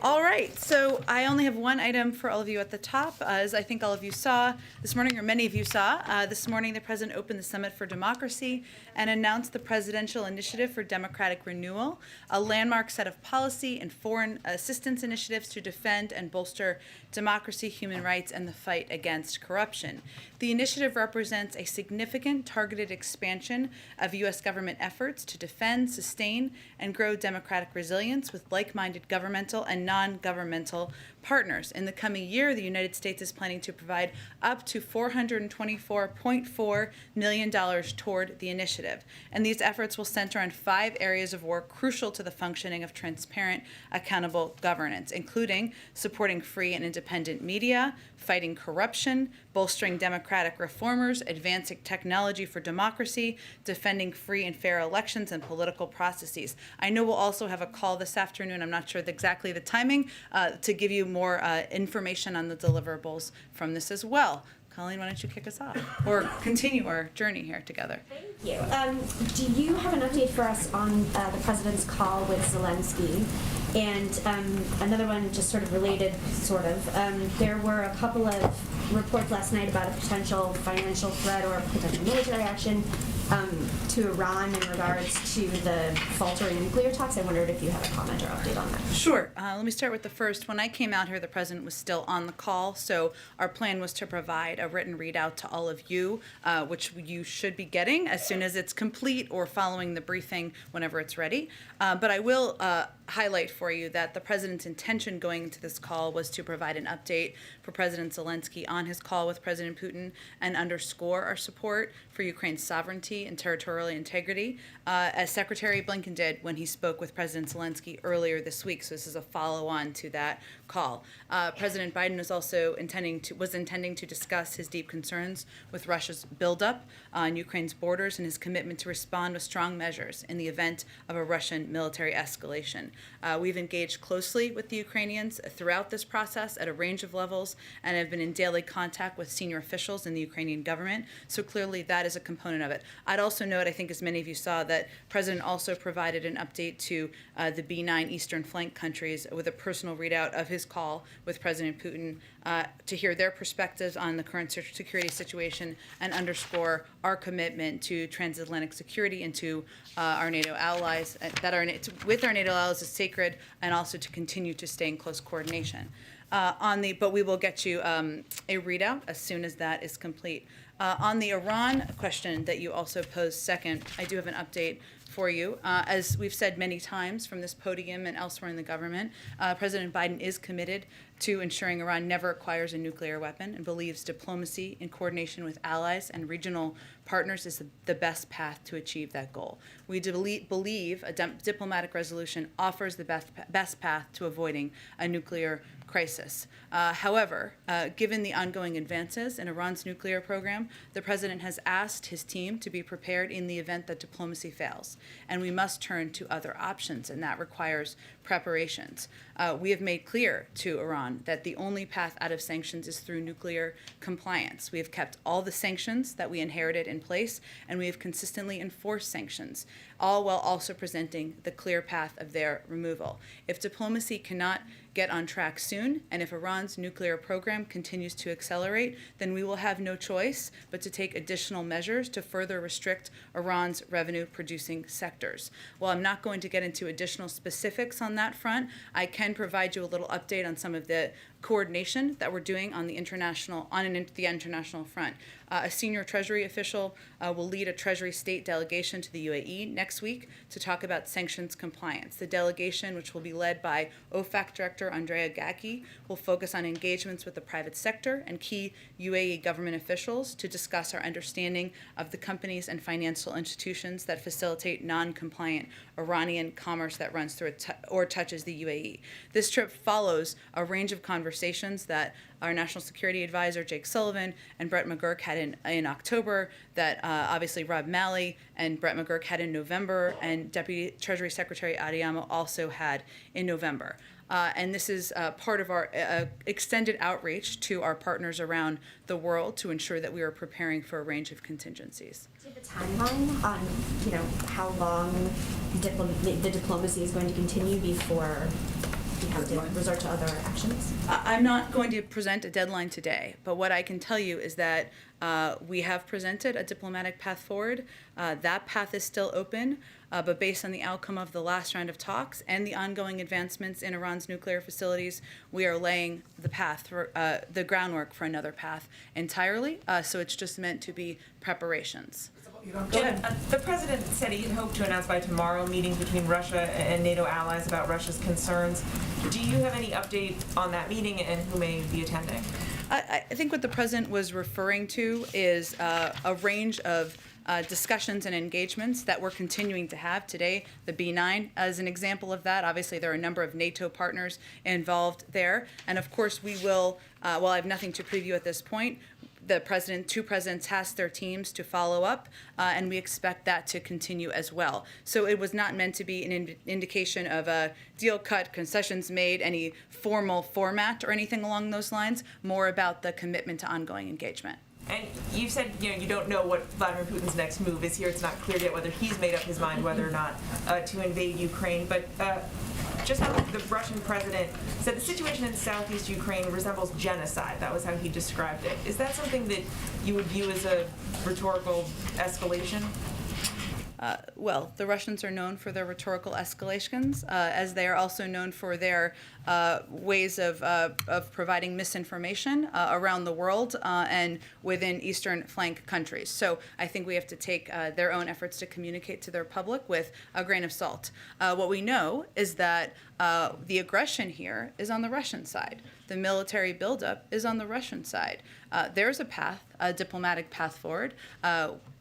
All right, so I only have one item for all of you at the top. As I think all of you saw this morning, or many of you saw, this morning the President opened the Summit for Democracy and announced the Presidential Initiative for Democratic Renewal, a landmark set of policy and foreign assistance initiatives to defend and bolster democracy, human rights, and the fight against corruption. The initiative represents a significant targeted expansion of U.S. government efforts to defend, sustain, and grow democratic resilience with like-minded governmental and non-governmental partners. In the coming year, the United States is planning to provide up to $424.4 million toward the initiative. And these efforts will center on 5 areas of work crucial to the functioning of transparent, accountable governance, including supporting free and independent media, fighting corruption, bolstering democratic reformers, advancing technology for democracy, defending free and fair elections and political processes. I know we'll also have a call this afternoon, I'm not sure exactly the timing, to give you more information on the deliverables from this as well. Colleen, why don't you kick us off or continue our journey here together? Thank you. Do you have an update for us on the president's call with Zelensky? And another one just sort of related, there were a couple of reports last night about a potential financial threat or potential military action to Iran in regards to the faltering nuclear talks. I wondered if you had a comment or update on that. Sure. Let me start with the first. When I came out here, the president was still on the call, so our plan was to provide a written readout to all of you, which you should be getting as soon as it's complete or following the briefing whenever it's ready. But I will highlight for you that the president's intention going into this call was to provide an update for President Zelensky on his call with President Putin and underscore our support for Ukraine's sovereignty and territorial integrity, as Secretary Blinken did when he spoke with President Zelensky earlier this week. So this is a follow-on to that call. President Biden is also intending to discuss his deep concerns with Russia's buildup on Ukraine's borders and his commitment to respond with strong measures in the event of a Russian military escalation. We've engaged closely with the Ukrainians throughout this process at a range of levels and have been in daily contact with senior officials in the Ukrainian government. So clearly that is a component of it. I'd also note, I think as many of you saw, that President also provided an update to the B9 Eastern Flank countries with a personal readout of his call with President Putin to hear their perspectives on the current security situation and underscore our commitment to transatlantic security and to our NATO allies, with our NATO allies is sacred, and also to continue to stay in close coordination. But we will get you a readout as soon as that is complete. On the Iran question that you also posed second, I do have an update for you. As we've said many times from this podium and elsewhere in the government, President Biden is committed to ensuring Iran never acquires a nuclear weapon and believes diplomacy in coordination with allies and regional partners is the best path to achieve that goal. We believe a diplomatic resolution offers the best path to avoiding a nuclear crisis. However, given the ongoing advances in Iran's nuclear program, the president has asked his team to be prepared in the event that diplomacy fails, and we must turn to other options, and that requires preparations. We have made clear to Iran that the only path out of sanctions is through nuclear compliance. We have kept all the sanctions that we inherited in place, and we have consistently enforced sanctions, all while also presenting the clear path of their removal. If diplomacy cannot get on track soon, and if Iran's nuclear program continues to accelerate, then we will have no choice but to take additional measures to further restrict Iran's revenue-producing sectors. While I'm not going to get into additional specifics on that front, I can provide you a little update on some of the coordination that we're doing on the international front. A senior Treasury official will lead a Treasury state delegation to the UAE next week to talk about sanctions compliance. The delegation, which will be led by OFAC Director Andrea Gacki, will focus on engagements with the private sector and key UAE government officials to discuss our understanding of the companies and financial institutions that facilitate non-compliant Iranian commerce that runs through or touches the UAE. This trip follows a range of conversations that our National Security Advisor, Jake Sullivan, and Brett McGurk had in October, that obviously Rob Malley and Brett McGurk had in November, and Deputy Treasury Secretary Adeyemo also had in November. And this is part of our extended outreach to our partners around the world to ensure that we are preparing for a range of contingencies. Do you have a timeline on, how long the diplomacy is going to continue before you have to resort to other actions? I'm not going to present a deadline today, but what I can tell you is that we have presented a diplomatic path forward. That path is still open, but based on the outcome of the last round of talks and the ongoing advancements in Iran's nuclear facilities, we are laying the path for the groundwork for another path entirely. So it's just meant to be preparations. Jen, the president said he hoped to announce by tomorrow meetings between Russia and NATO allies about Russia's concerns. Do you have any update on that meeting and who may be attending? I think what the president was referring to is a range of discussions and engagements that we're continuing to have today. The B9 as an example of that. Obviously, there are a number of NATO partners involved there. And of course, we will, while I have nothing to preview at this point, two presidents tasked their teams to follow up, and we expect that to continue as well. So it was not meant to be an indication of a deal cut, concessions made, any formal format or anything along those lines, more about the commitment to ongoing engagement. And you said, you don't know what Vladimir Putin's next move is here. It's not clear yet whether he's made up his mind whether or not to invade Ukraine. But just how the Russian president said the situation in southeast Ukraine resembles genocide. That was how he described it. Is that something that you would view as a rhetorical escalation? Well, the Russians are known for their rhetorical escalations, as they are also known for their ways of providing misinformation around the world and within Eastern flank countries. So I think we have to take their own efforts to communicate to their public with a grain of salt. What we know is that the aggression here is on the Russian side. The military buildup is on the Russian side. There's a path, a diplomatic path forward.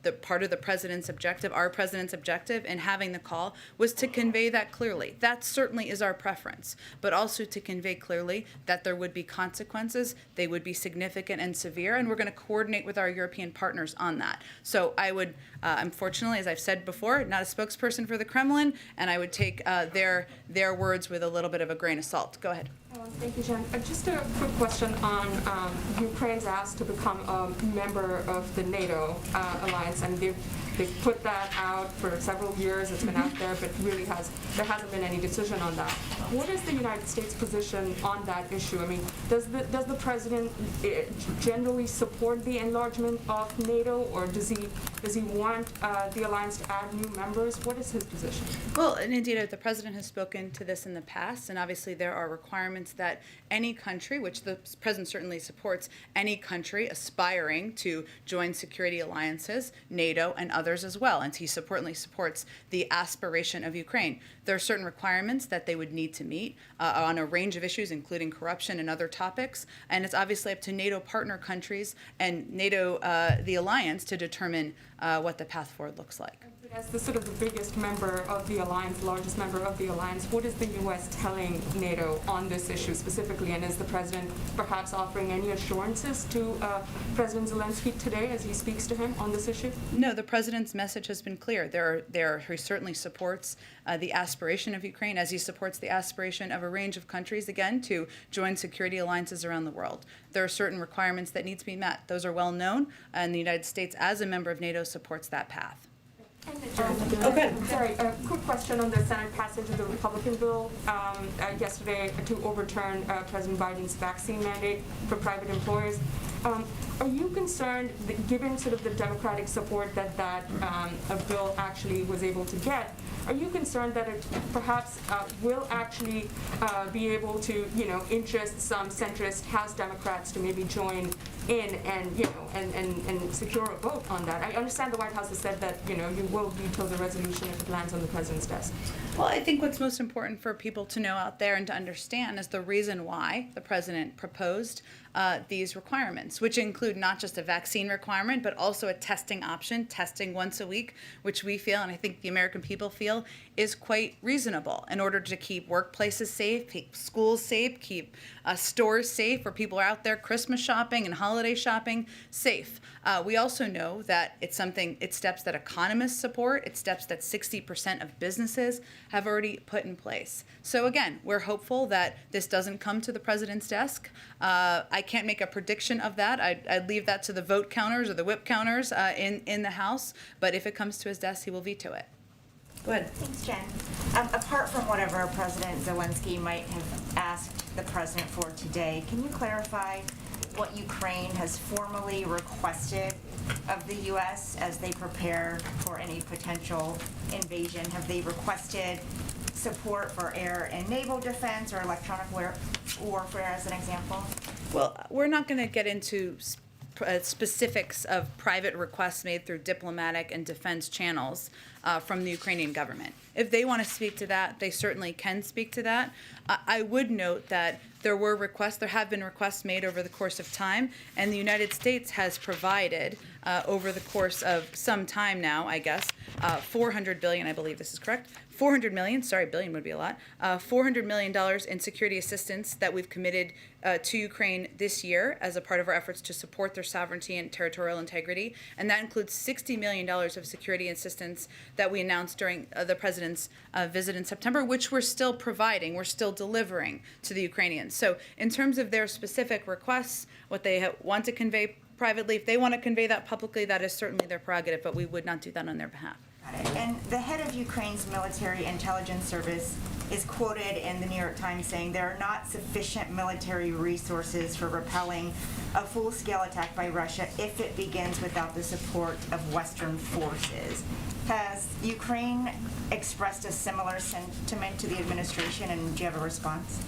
The part of the president's objective, our president's objective in having the call was to convey that clearly. That certainly is our preference, but also to convey clearly that there would be consequences, they would be significant and severe, and we're going to coordinate with our European partners on that. So I would, unfortunately, as I've said before, not a spokesperson for the Kremlin, and I would take their words with a little bit of a grain of salt. Go ahead. Thank you, Jen. Just a quick question on Ukraine's ask to become a member of the NATO alliance, and they've put that out for several years. It's been out there, but really there hasn't been any decision on that. What is the United States position on that issue? I mean, does the president generally support the enlargement of NATO, or does he want the alliance to add new members? What is his position? Well, and indeed, the president has spoken to this in the past, and obviously there are requirements that any country, which the president certainly supports, any country aspiring to join security alliances, NATO and others as well, and he certainly supports the aspiration of Ukraine. There are certain requirements that they would need to meet on a range of issues, including corruption and other topics, and it's obviously up to NATO partner countries and NATO, the alliance, to determine what the path forward looks like. As the sort of the biggest member of the alliance, largest member of the alliance, what is the U.S. telling NATO on this issue specifically? And is the president perhaps offering any assurances to President Zelensky today as he speaks to him on this issue? No, the president's message has been clear. He certainly supports the aspiration of Ukraine, as he supports the aspiration of a range of countries, again, to join security alliances around the world. There are certain requirements that need to be met. Those are well known, and the United States, as a member of NATO, supports that path. Okay. Sorry, a quick question on the Senate passage of the Republican bill yesterday to overturn President Biden's vaccine mandate for private employers. Are you concerned, that given sort of the Democratic support that a bill actually was able to get, are you concerned that it perhaps will actually be able to, interest some centrist House Democrats to maybe join in and secure a vote on that? I understand the White House has said that, you will veto the resolution if it lands on the president's desk. Well, I think what's most important for people to know out there and to understand is the reason why the president proposed these requirements, which include not just a vaccine requirement, but also a testing option, testing once a week, which we feel, and I think the American people feel, is quite reasonable in order to keep workplaces safe, keep schools safe, keep stores safe where people are out there Christmas shopping and holiday shopping safe. We also know that it's steps that economists support, it's steps that 60% of businesses have already put in place. So again, we're hopeful that this doesn't come to the president's desk. I can't make a prediction of that. I'd leave that to the vote counters or the whip counters in the House, but if it comes to his desk, he will veto it. Go ahead. Thanks, Jen. Apart from whatever President Zelensky might have asked the president for today, can you clarify what Ukraine has formally requested of the U.S. as they prepare for any potential invasion? Have they requested support for air and naval defense or electronic warfare as an example? Well, we're not going to get into specifics of private requests made through diplomatic and defense channels from the Ukrainian government. If they want to speak to that, they certainly can speak to that. I would note that there have been requests made over the course of time, and the United States has provided, over the course of some time now, I guess, $400 billion, I believe this is correct, $400 million, sorry, billion would be a lot, $400 million in security assistance that we've committed to Ukraine this year as a part of our efforts to support their sovereignty and territorial integrity. And that includes $60 million of security assistance that we announced during the president's visit in September, which we're still providing, we're still delivering to the Ukrainians. So in terms of their specific requests, what they want to convey privately, if they want to convey that publicly, that is certainly their prerogative, but we would not do that on their behalf. And the head of Ukraine's military intelligence service is quoted in the New York Times saying there are not sufficient military resources for repelling a full-scale attack by Russia if it begins without the support of Western forces. Has Ukraine expressed a similar sentiment to the administration, and do you have a response?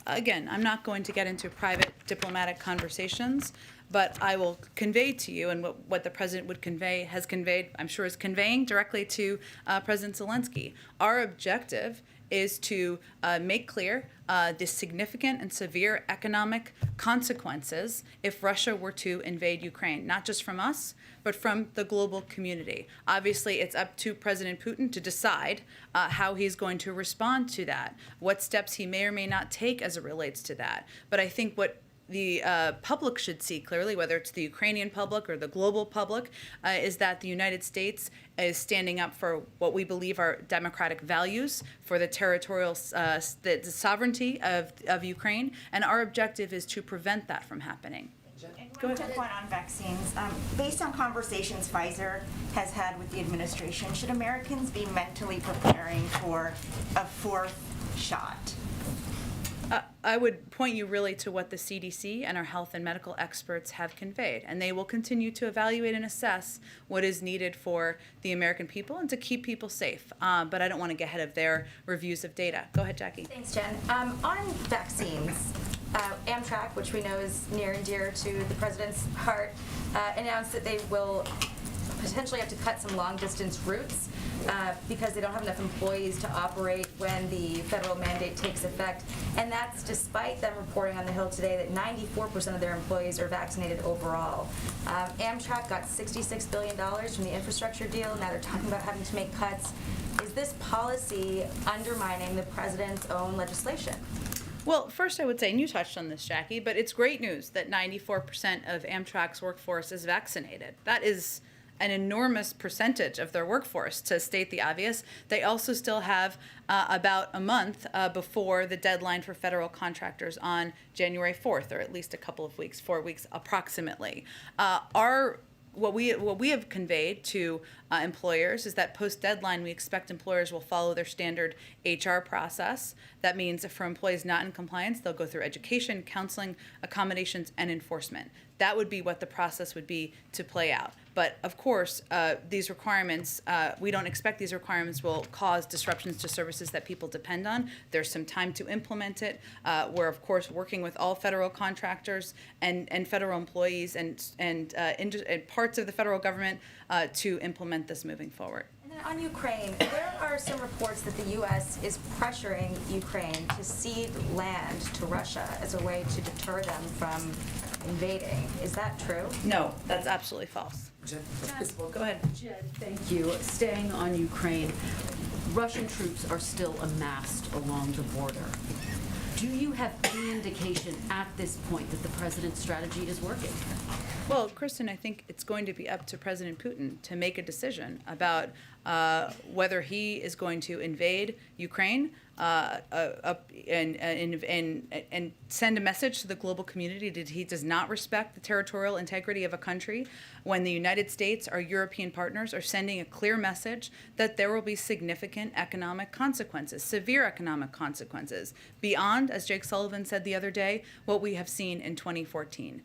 Again, I'm not going to get into private diplomatic conversations, but I will convey to you, and what the president would convey, has conveyed, I'm sure is conveying directly to President Zelensky. Our objective is to make clear the significant and severe economic consequences if Russia were to invade Ukraine, not just from us, but from the global community. Obviously, it's up to President Putin to decide how he's going to respond to that, what steps he may or may not take as it relates to that. But I think what the public should see clearly, whether it's the Ukrainian public or the global public, is that the United States is standing up for what we believe are democratic values, for the territorial the sovereignty of Ukraine, and our objective is to prevent that from happening. Go ahead. Quick one on vaccines. Based on conversations Pfizer has had with the administration, should Americans be mentally preparing for a fourth shot? I would point you really to what the CDC and our health and medical experts have conveyed, and they will continue to evaluate and assess what is needed for the American people and to keep people safe. But I don't want to get ahead of their reviews of data. Go ahead, Jackie. Thanks, Jen. On vaccines, Amtrak, which we know is near and dear to the president's heart, announced that they will potentially have to cut some long-distance routes because they don't have enough employees to operate when the federal mandate takes effect. And that's despite them reporting on the Hill today that 94% of their employees are vaccinated overall. Amtrak got $66 billion from the infrastructure deal. Now they're talking about having to make cuts. Is this policy undermining the president's own legislation? Well, first I would say, and you touched on this, Jackie, but it's great news that 94% of Amtrak's workforce is vaccinated. That is an enormous percentage of their workforce, to state the obvious. They also still have about a month before the deadline for federal contractors on January 4th, or at least a couple of weeks, 4 weeks approximately. What we have conveyed to employers is that post-deadline, we expect employers will follow their standard HR process. That means for employees not in compliance, they'll go through education, counseling, accommodations, and enforcement. That would be what the process would be to play out. But of course, these requirements, we don't expect these requirements will cause disruptions to services that people depend on. There's some time to implement it. We're, of course, working with all federal contractors and federal employees and parts of the federal government to implement this moving forward. And then on Ukraine, there are some reports that the U.S. is pressuring Ukraine to cede land to Russia as a way to deter them from invading. Is that true? No, that's absolutely false. Go ahead. Jen, thank you. Staying on Ukraine, Russian troops are still amassed along the border. Do you have any indication at this point that the president's strategy is working? Well, Kristen, I think it's going to be up to President Putin to make a decision about whether he is going to invade Ukraine and send a message to the global community that he does not respect the territorial integrity of a country, when the United States, our European partners, are sending a clear message that there will be significant economic consequences, severe economic consequences, beyond, as Jake Sullivan said the other day, what we have seen in 2014.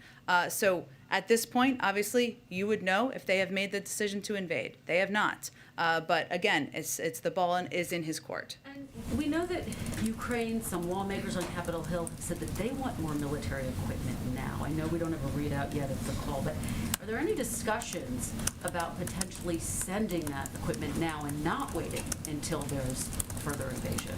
So at this point, obviously, you would know if they have made the decision to invade. They have not. But again, it's the ball is in his court. And we know that Ukraine, some lawmakers on Capitol Hill said that they want more military equipment now. I know we don't have a readout yet of the call, but are there any discussions about potentially sending that equipment now and not waiting until there's further invasion?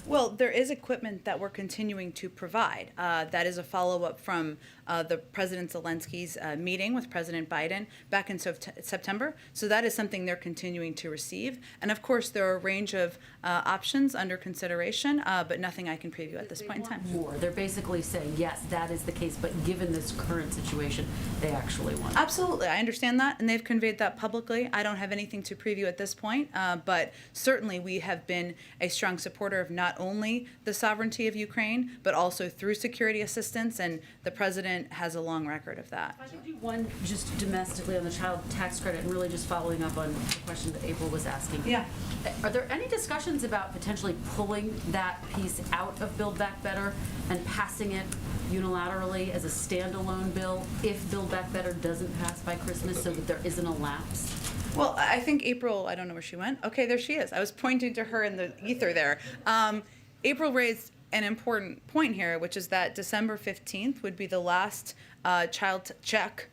Well, there is equipment that we're continuing to provide. That is a follow-up from the President Zelensky's meeting with President Biden back in September. So that is something they're continuing to receive. And of course, there are a range of options under consideration, but nothing I can preview at this point in time. More. They're basically saying, yes, that is the case, but given this current situation, they actually want it. Absolutely, I understand that, and they've conveyed that publicly. I don't have anything to preview at this point, but certainly we have been a strong supporter of not only the sovereignty of Ukraine, but also through security assistance, and the president has a long record of that. I could do one just domestically on the child tax credit and really just following up on the question that April was asking. Yeah. Are there any discussions about potentially pulling that piece out of Build Back Better and passing it unilaterally as a standalone bill if Build Back Better doesn't pass by Christmas so that there isn't a lapse? Well, I think April, I don't know where she went. Okay, there she is. I was pointing to her in the ether there. April raised an important point here, which is that December 15th would be the last child check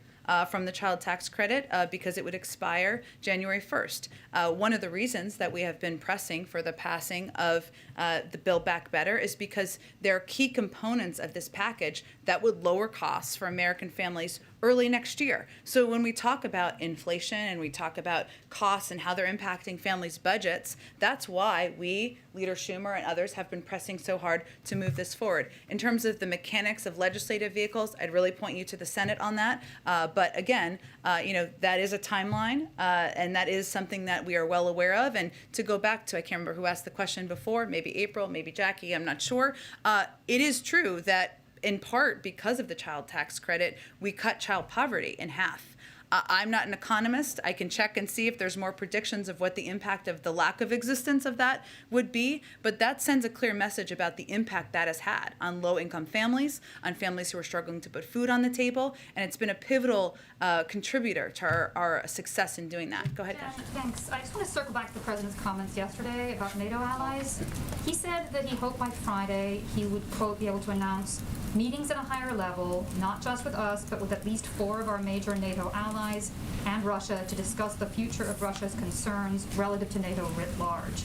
from the child tax credit because it would expire January 1st. One of the reasons that we have been pressing for the passing of the Build Back Better is because there are key components of this package that would lower costs for American families early next year. So when we talk about inflation and we talk about costs and how they're impacting families' budgets, that's why we, Leader Schumer and others, have been pressing so hard to move this forward. In terms of the mechanics of legislative vehicles, I'd really point you to the Senate on that. But again, that is a timeline, and that is something that we are well aware of. And to go back to, I can't remember who asked the question before, maybe April, maybe Jackie, I'm not sure. It is true that in part because of the child tax credit, we cut child poverty in half. I'm not an economist. I can check and see if there's more predictions of what the impact of the lack of existence of that would be, but that sends a clear message about the impact that has had on low-income families, on families who are struggling to put food on the table, and it's been a pivotal contributor to our success in doing that. Go ahead, Kash. Thanks. I just want to circle back to the President's comments yesterday about NATO allies. He said that he hoped by Friday he would, quote, be able to announce meetings at a higher level, not just with us, but with at least 4 of our major NATO allies and Russia to discuss the future of Russia's concerns relative to NATO writ large.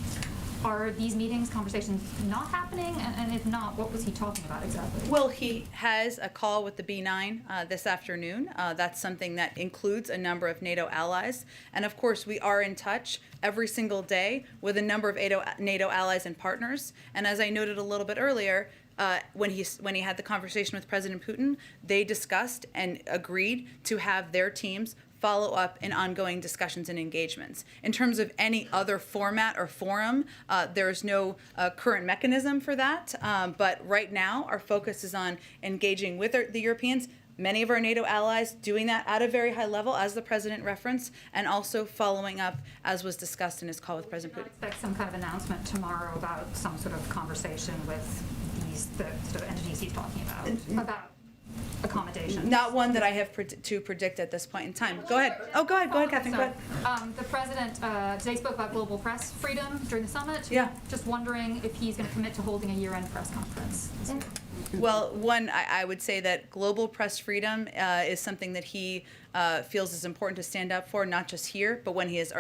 Are these meetings, conversations not happening? And if not, what was he talking about exactly? Well, he has a call with the B9 this afternoon. That's something that includes a number of NATO allies. And of course, we are in touch every single day with a number of NATO allies and partners. And as I noted a little bit earlier, when he had the conversation with President Putin, they discussed and agreed to have their teams follow up in ongoing discussions and engagements. In terms of any other format or forum, there's no current mechanism for that. But right now, our focus is on engaging with the Europeans, many of our NATO allies doing that at a very high level, as the President referenced, and also following up, as was discussed in his call with President Putin. Expect some kind of announcement tomorrow about some sort of conversation with the sort of entities he's talking about accommodations. Not one that I have to predict at this point in time. Go ahead. Oh, go ahead, Catherine. Go ahead. The President today spoke about global press freedom during the summit. Yeah. Just wondering if he's going to commit to holding a year-end press conference this year. Well, one, I would say that global press freedom is something that he feels is important to stand up for, not just here, but when he is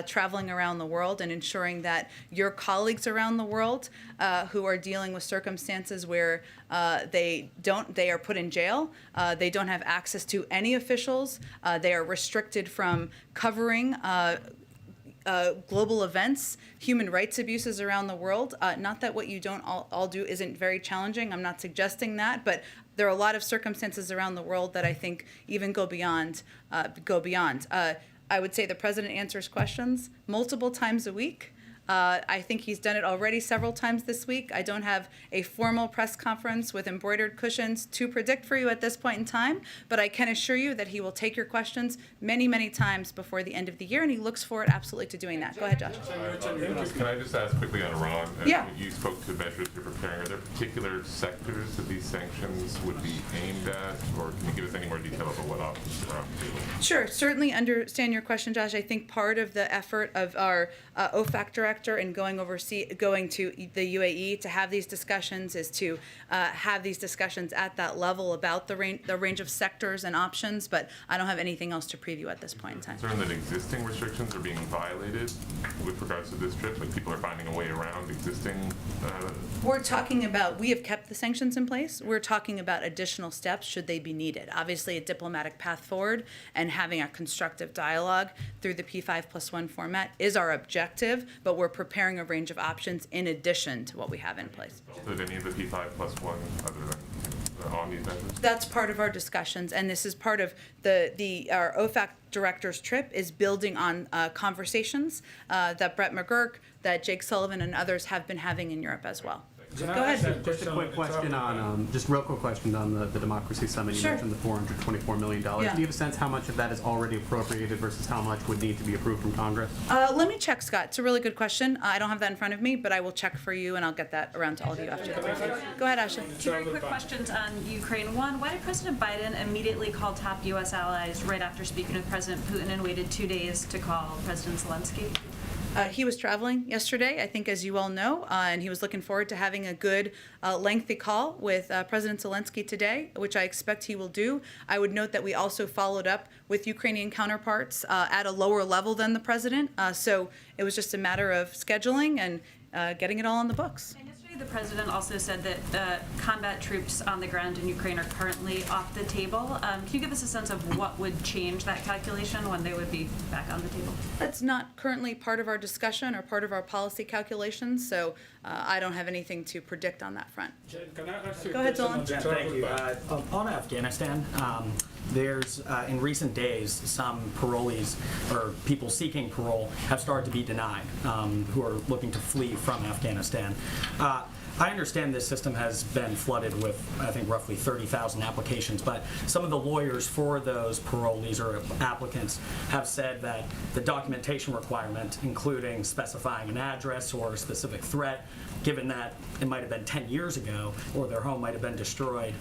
traveling around the world and ensuring that your colleagues around the world who are dealing with circumstances where they are put in jail, they don't have access to any officials, they are restricted from covering global events, human rights abuses around the world. Not that what you don't all do isn't very challenging. I'm not suggesting that, but there are a lot of circumstances around the world that I think even go beyond. I would say the President answers questions multiple times a week. I think he's done it already several times this week. I don't have a formal press conference with embroidered cushions to predict for you at this point in time, but I can assure you that he will take your questions many, many times before the end of the year, and he looks forward absolutely to doing that. Go ahead, Josh. Can I just ask quickly on Iran? Yeah. You spoke to measures you're preparing. Are there particular sectors that these sanctions would be aimed at, or can you give us any more detail about what options are on the table? Sure. Certainly understand your question, Josh. I think part of the effort of our OFAC director director and going to the UAE to have these discussions is to have these discussions at that level about the range of sectors and options, but I don't have anything else to preview at this point in time. Concerned that existing restrictions are being violated with regards to this trip, like people are finding a way around existing. We're talking about, we have kept the sanctions in place. We're talking about additional steps should they be needed. Obviously, a diplomatic path forward and having a constructive dialogue through the P5+1 format is our objective, but we're preparing a range of options in addition to what we have in place. Did any of the P5+1 other than on these measures? That's part of our discussions, and this is part of our OFAC director's trip is building on conversations that Brett McGurk, that Jake Sullivan, and others have been having in Europe as well. Go ahead. Just a quick question on, just real quick question on the Democracy Summit. You Sure. mentioned the $424 million. Yeah. Do you have a sense how much of that is already appropriated versus how much would need to be approved from Congress? Let me check, Scott. It's a really good question. I don't have that in front of me, but I will check for you, and I'll get that around to all of you after the briefing. Go ahead, Ashley. Two very quick questions on Ukraine. One, why did President Biden immediately call top U.S. allies right after speaking with President Putin and waited 2 days to call President Zelensky? He was traveling yesterday, I think, as you all know, and he was looking forward to having a good, lengthy call with President Zelensky today, which I expect he will do. I would note that we also followed up with Ukrainian counterparts at a lower level than the president, so it was just a matter of scheduling and getting it all on the books. And yesterday, the president also said that combat troops on the ground in Ukraine are currently off the table. Can you give us a sense of what would change that calculation when they would be back on the table? That's not currently part of our discussion or part of our policy calculations, so I don't have anything to predict on that front. Can I ask you Go ahead, question Dylan. Jen, thank you. On Afghanistan, there's in recent days some parolees or people seeking parole have started to be denied who are looking to flee from Afghanistan. I understand this system has been flooded with, I think, roughly 30,000 applications, but some of the lawyers for those parolees or applicants have said that the documentation requirement, including specifying an address or a specific threat, given that it might have been 10 years ago or their home might have been destroyed,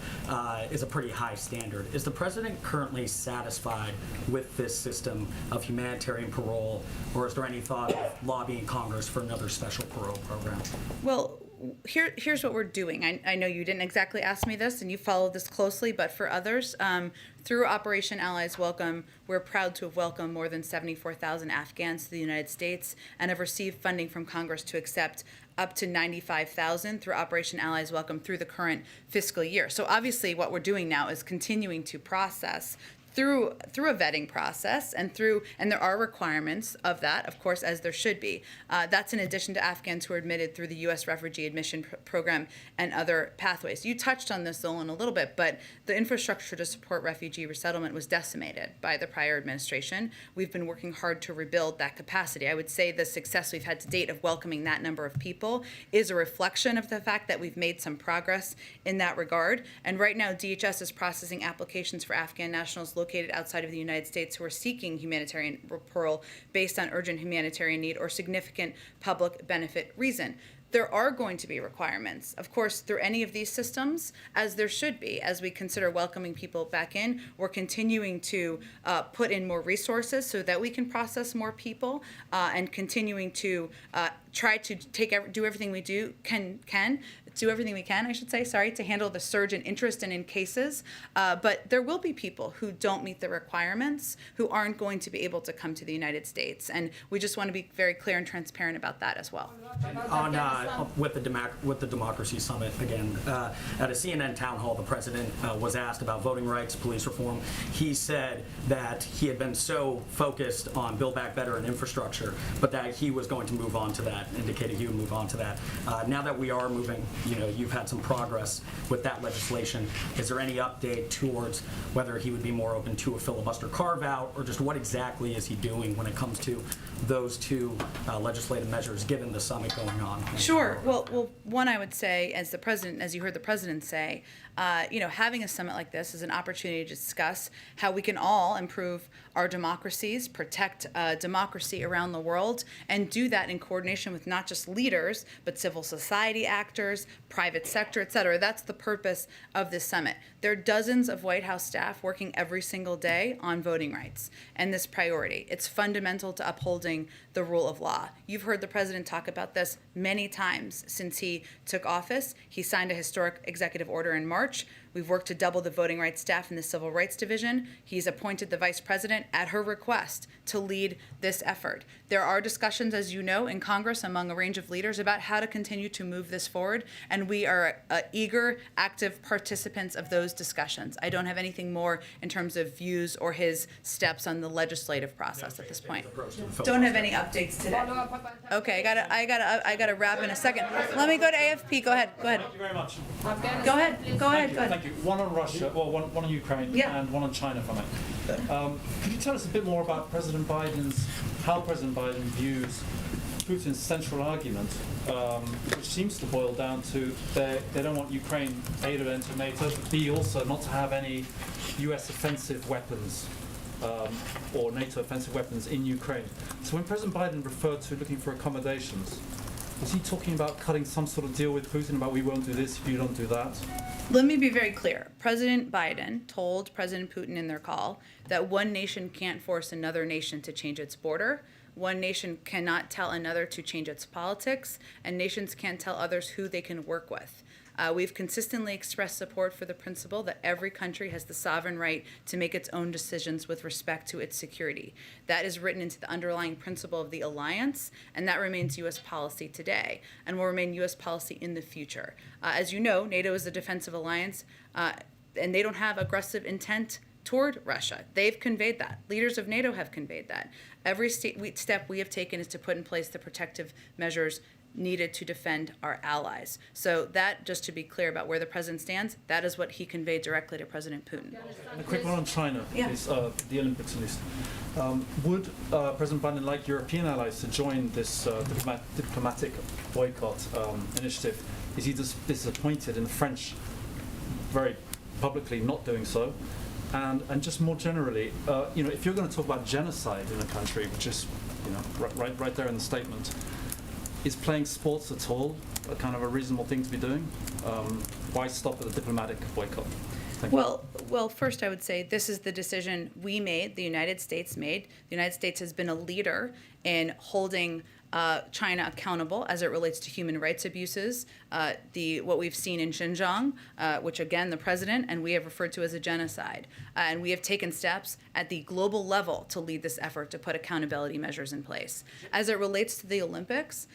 is a pretty high standard. Is the president currently satisfied with this system of humanitarian parole, or is there any thought of lobbying Congress for another special parole program? Well, here's what we're doing. I know you didn't exactly ask me this, and you followed this closely, but for others, through Operation Allies Welcome, we're proud to have welcomed more than 74,000 Afghans to the United States and have received funding from Congress to accept up to 95,000 through Operation Allies Welcome through the current fiscal year. So obviously what we're doing now is continuing to process through a vetting process and there are requirements of that, of course, as there should be. That's in addition to Afghans who are admitted through the U.S. Refugee Admission Program and other pathways. You touched on this, Zolan, a little bit, but the infrastructure to support refugee resettlement was decimated by the prior administration. We've been working hard to rebuild that capacity. I would say the success we've had to date of welcoming that number of people is a reflection of the fact that we've made some progress in that regard. And right now, DHS is processing applications for Afghan nationals located outside of the United States who are seeking humanitarian parole based on urgent humanitarian need or significant public benefit reason. There are going to be requirements, of course, through any of these systems, as there should be. As we consider welcoming people back in, we're continuing to put in more resources so that we can process more people and continuing to try to do everything we do everything we can, I should say, to handle the surge in interest and in cases. But there will be people who don't meet the requirements who aren't going to be able to come to the United States. And we just want to be very clear and transparent about that as well. With the Democracy Summit, again, at a CNN town hall, the president was asked about voting rights, police reform. He said that he had been so focused on Build Back Better and infrastructure, but that he was going to move on to that, indicated he would move on to that. Now that we are moving, you've had some progress with that legislation. Is there any update towards whether he would be more open to a filibuster carve-out, or just what exactly is he doing when it comes to those two legislative measures, given the summit going on? Sure. Well, one, I would say, as you heard the president say, having a summit like this is an opportunity to discuss how we can all improve our democracies, protect democracy around the world, and do that in coordination with not just leaders, but civil society actors, private sector, et cetera. That's the purpose of this summit. There are dozens of White House staff working every single day on voting rights and this priority. It's fundamental to upholding the rule of law. You've heard the president talk about this many times since he took office. He signed a historic executive order in March. We've worked to double the voting rights staff in the Civil Rights Division. He's appointed the vice president at her request to lead this effort. There are discussions, as you know, in Congress among a range of leaders about how to continue to move this forward, and we are eager, active participants of those discussions. I don't have anything more in terms of views or his steps on the legislative process at this point. Don't have any updates today. Okay, I gotta wrap in a second. Let me go to AFP. Go ahead. Thank you very much. Go ahead. Thank you. One on Russia, well, one on Ukraine, and one on China, if I may. Could you tell us a bit more about how President Biden views Putin's central argument, which seems to boil down to they don't want Ukraine, A, to enter NATO, but B, also not to have any US offensive weapons or NATO offensive weapons in Ukraine. So when President Biden referred to looking for accommodations, was he talking about cutting some sort of deal with Putin about we won't do this if you don't do that? Let me be very clear. President Biden told President Putin in their call that one nation can't force another nation to change its border. One nation cannot tell another to change its politics, and nations can't tell others who they can work with. We've consistently expressed support for the principle that every country has the sovereign right to make its own decisions with respect to its security. That is written into the underlying principle of the alliance, and that remains U.S. policy today and will remain U.S. policy in the future. As you know, NATO is a defensive alliance, and they don't have aggressive intent toward Russia. They've conveyed that. Leaders of NATO have conveyed that. Every step we have taken is to put in place the protective measures needed to defend our allies. So that, just to be clear about where the president stands, that is what he conveyed directly to President Putin. And a quick one on China, please, the Olympics at least. Would President Biden like European allies to join this diplomatic boycott initiative? Is he disappointed in the French very publicly not doing so? And just more generally, if you're going to talk about genocide in a country, which is, right there in the statement, is playing sports at all a kind of a reasonable thing to be doing? Why stop at a diplomatic boycott? Well, first I would say this is the decision we made, the United States made. The United States has been a leader in holding China accountable as it relates to human rights abuses, what we've seen in Xinjiang, which again the president and we have referred to as a genocide. And we have taken steps at the global level to lead this effort to put accountability measures in place. As it relates to the Olympics,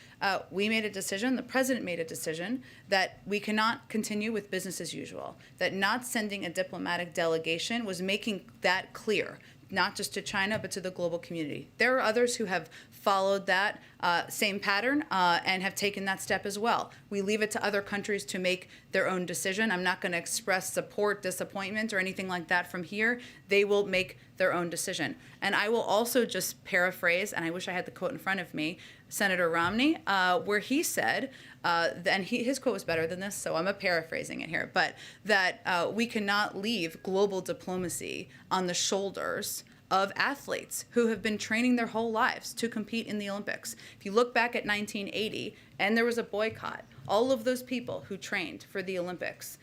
we made a decision, the president made a decision, that we cannot continue with business as usual, that not sending a diplomatic delegation was making that clear, not just to China, but to the global community. There are others who have followed that same pattern and have taken that step as well. We leave it to other countries to make their own decision. I'm not going to express support, disappointment, or anything like that from here. They will make their own decision. And I will also just paraphrase, and I wish I had the quote in front of me, Senator Romney, where he said, and his quote was better than this, so I'm paraphrasing it here, but that we cannot leave global diplomacy on the shoulders of athletes who have been training their whole lives to compete in the Olympics. If you look back at 1980, and there was a boycott, all of those people who trained for the Olympics,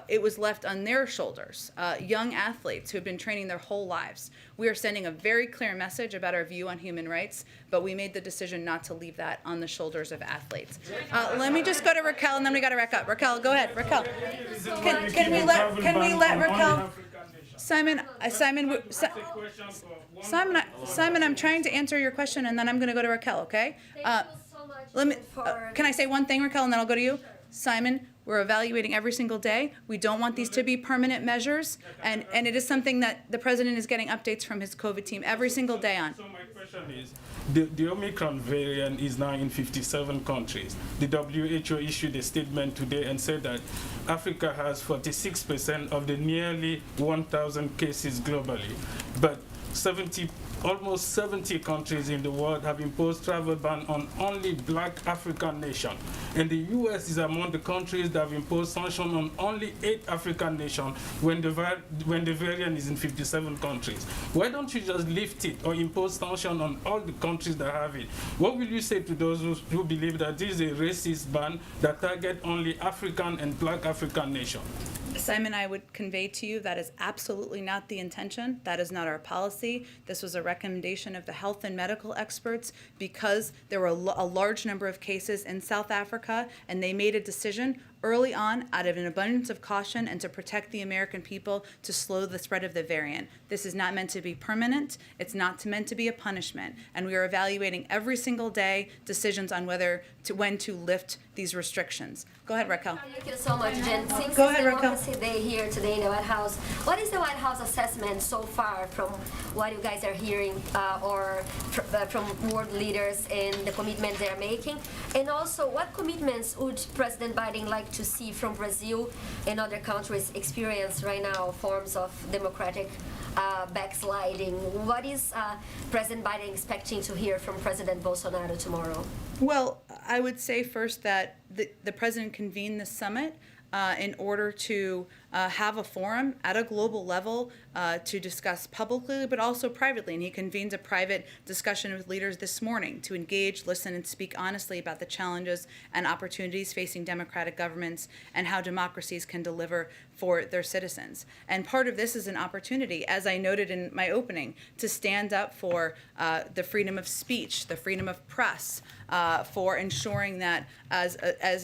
it was left on their shoulders, young athletes who have been training their whole lives. We are sending a very clear message about our view on human rights, but we made the decision not to leave that on the shoulders of athletes. Let me just go to Raquel, and then we got to wrap up. Raquel, go ahead. Raquel, can we let Raquel? Simon, I'm trying to answer your question, and then I'm going to go to Raquel, okay? Can I say one thing, Raquel, and then I'll go to you? Simon, we're evaluating every single day. We don't want these to be permanent measures, and it is something that the president is getting updates from his COVID team every single day on. So my question is, the Omicron variant is now in 57 countries. The WHO issued a statement today and said that Africa has 46% of the nearly 1,000 cases globally. But almost 70 countries in the world have imposed travel ban on only black African nations. And the US is among the countries that have imposed sanctions on only 8 African nations when the variant is in 57 countries. Why don't you just lift it or impose sanctions on all the countries that have it? What will you say to those who believe that this is a racist ban that targets only African and black African nations? Simon, I would convey to you that is absolutely not the intention. That is not our policy. This was a recommendation of the health and medical experts because there were a large number of cases in South Africa, and they made a decision early on out of an abundance of caution and to protect the American people to slow the spread of the variant. This is not meant to be permanent. It's not meant to be a punishment. And we are evaluating every single day decisions on when to lift these restrictions. Go ahead, Raquel. Thank you so much, Jen. Since Go ahead, it's Raquel. Democracy Day here today in the White House, what is the White House assessment so far from what you guys are hearing or from world leaders and the commitments they are making? And also, what commitments would President Biden like to see from Brazil and other countries experience right now forms of democratic backsliding? What is President Biden expecting to hear from President Bolsonaro tomorrow? Well, I would say first that the president convened this summit in order to have a forum at a global level to discuss publicly but also privately. And he convened a private discussion with leaders this morning to engage, listen, and speak honestly about the challenges and opportunities facing democratic governments and how democracies can deliver for their citizens. And part of this is an opportunity, as I noted in my opening, to stand up for the freedom of speech, the freedom of press, for ensuring that as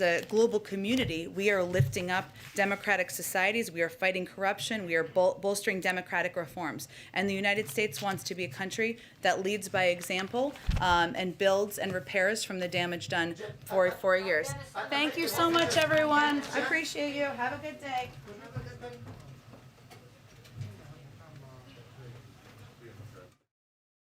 a global community, we are lifting up democratic societies, we are fighting corruption, we are bolstering democratic reforms. And the United States wants to be a country that leads by example and builds and repairs from the damage done for 4 years. Thank you so much, everyone. I appreciate you. Have a good day.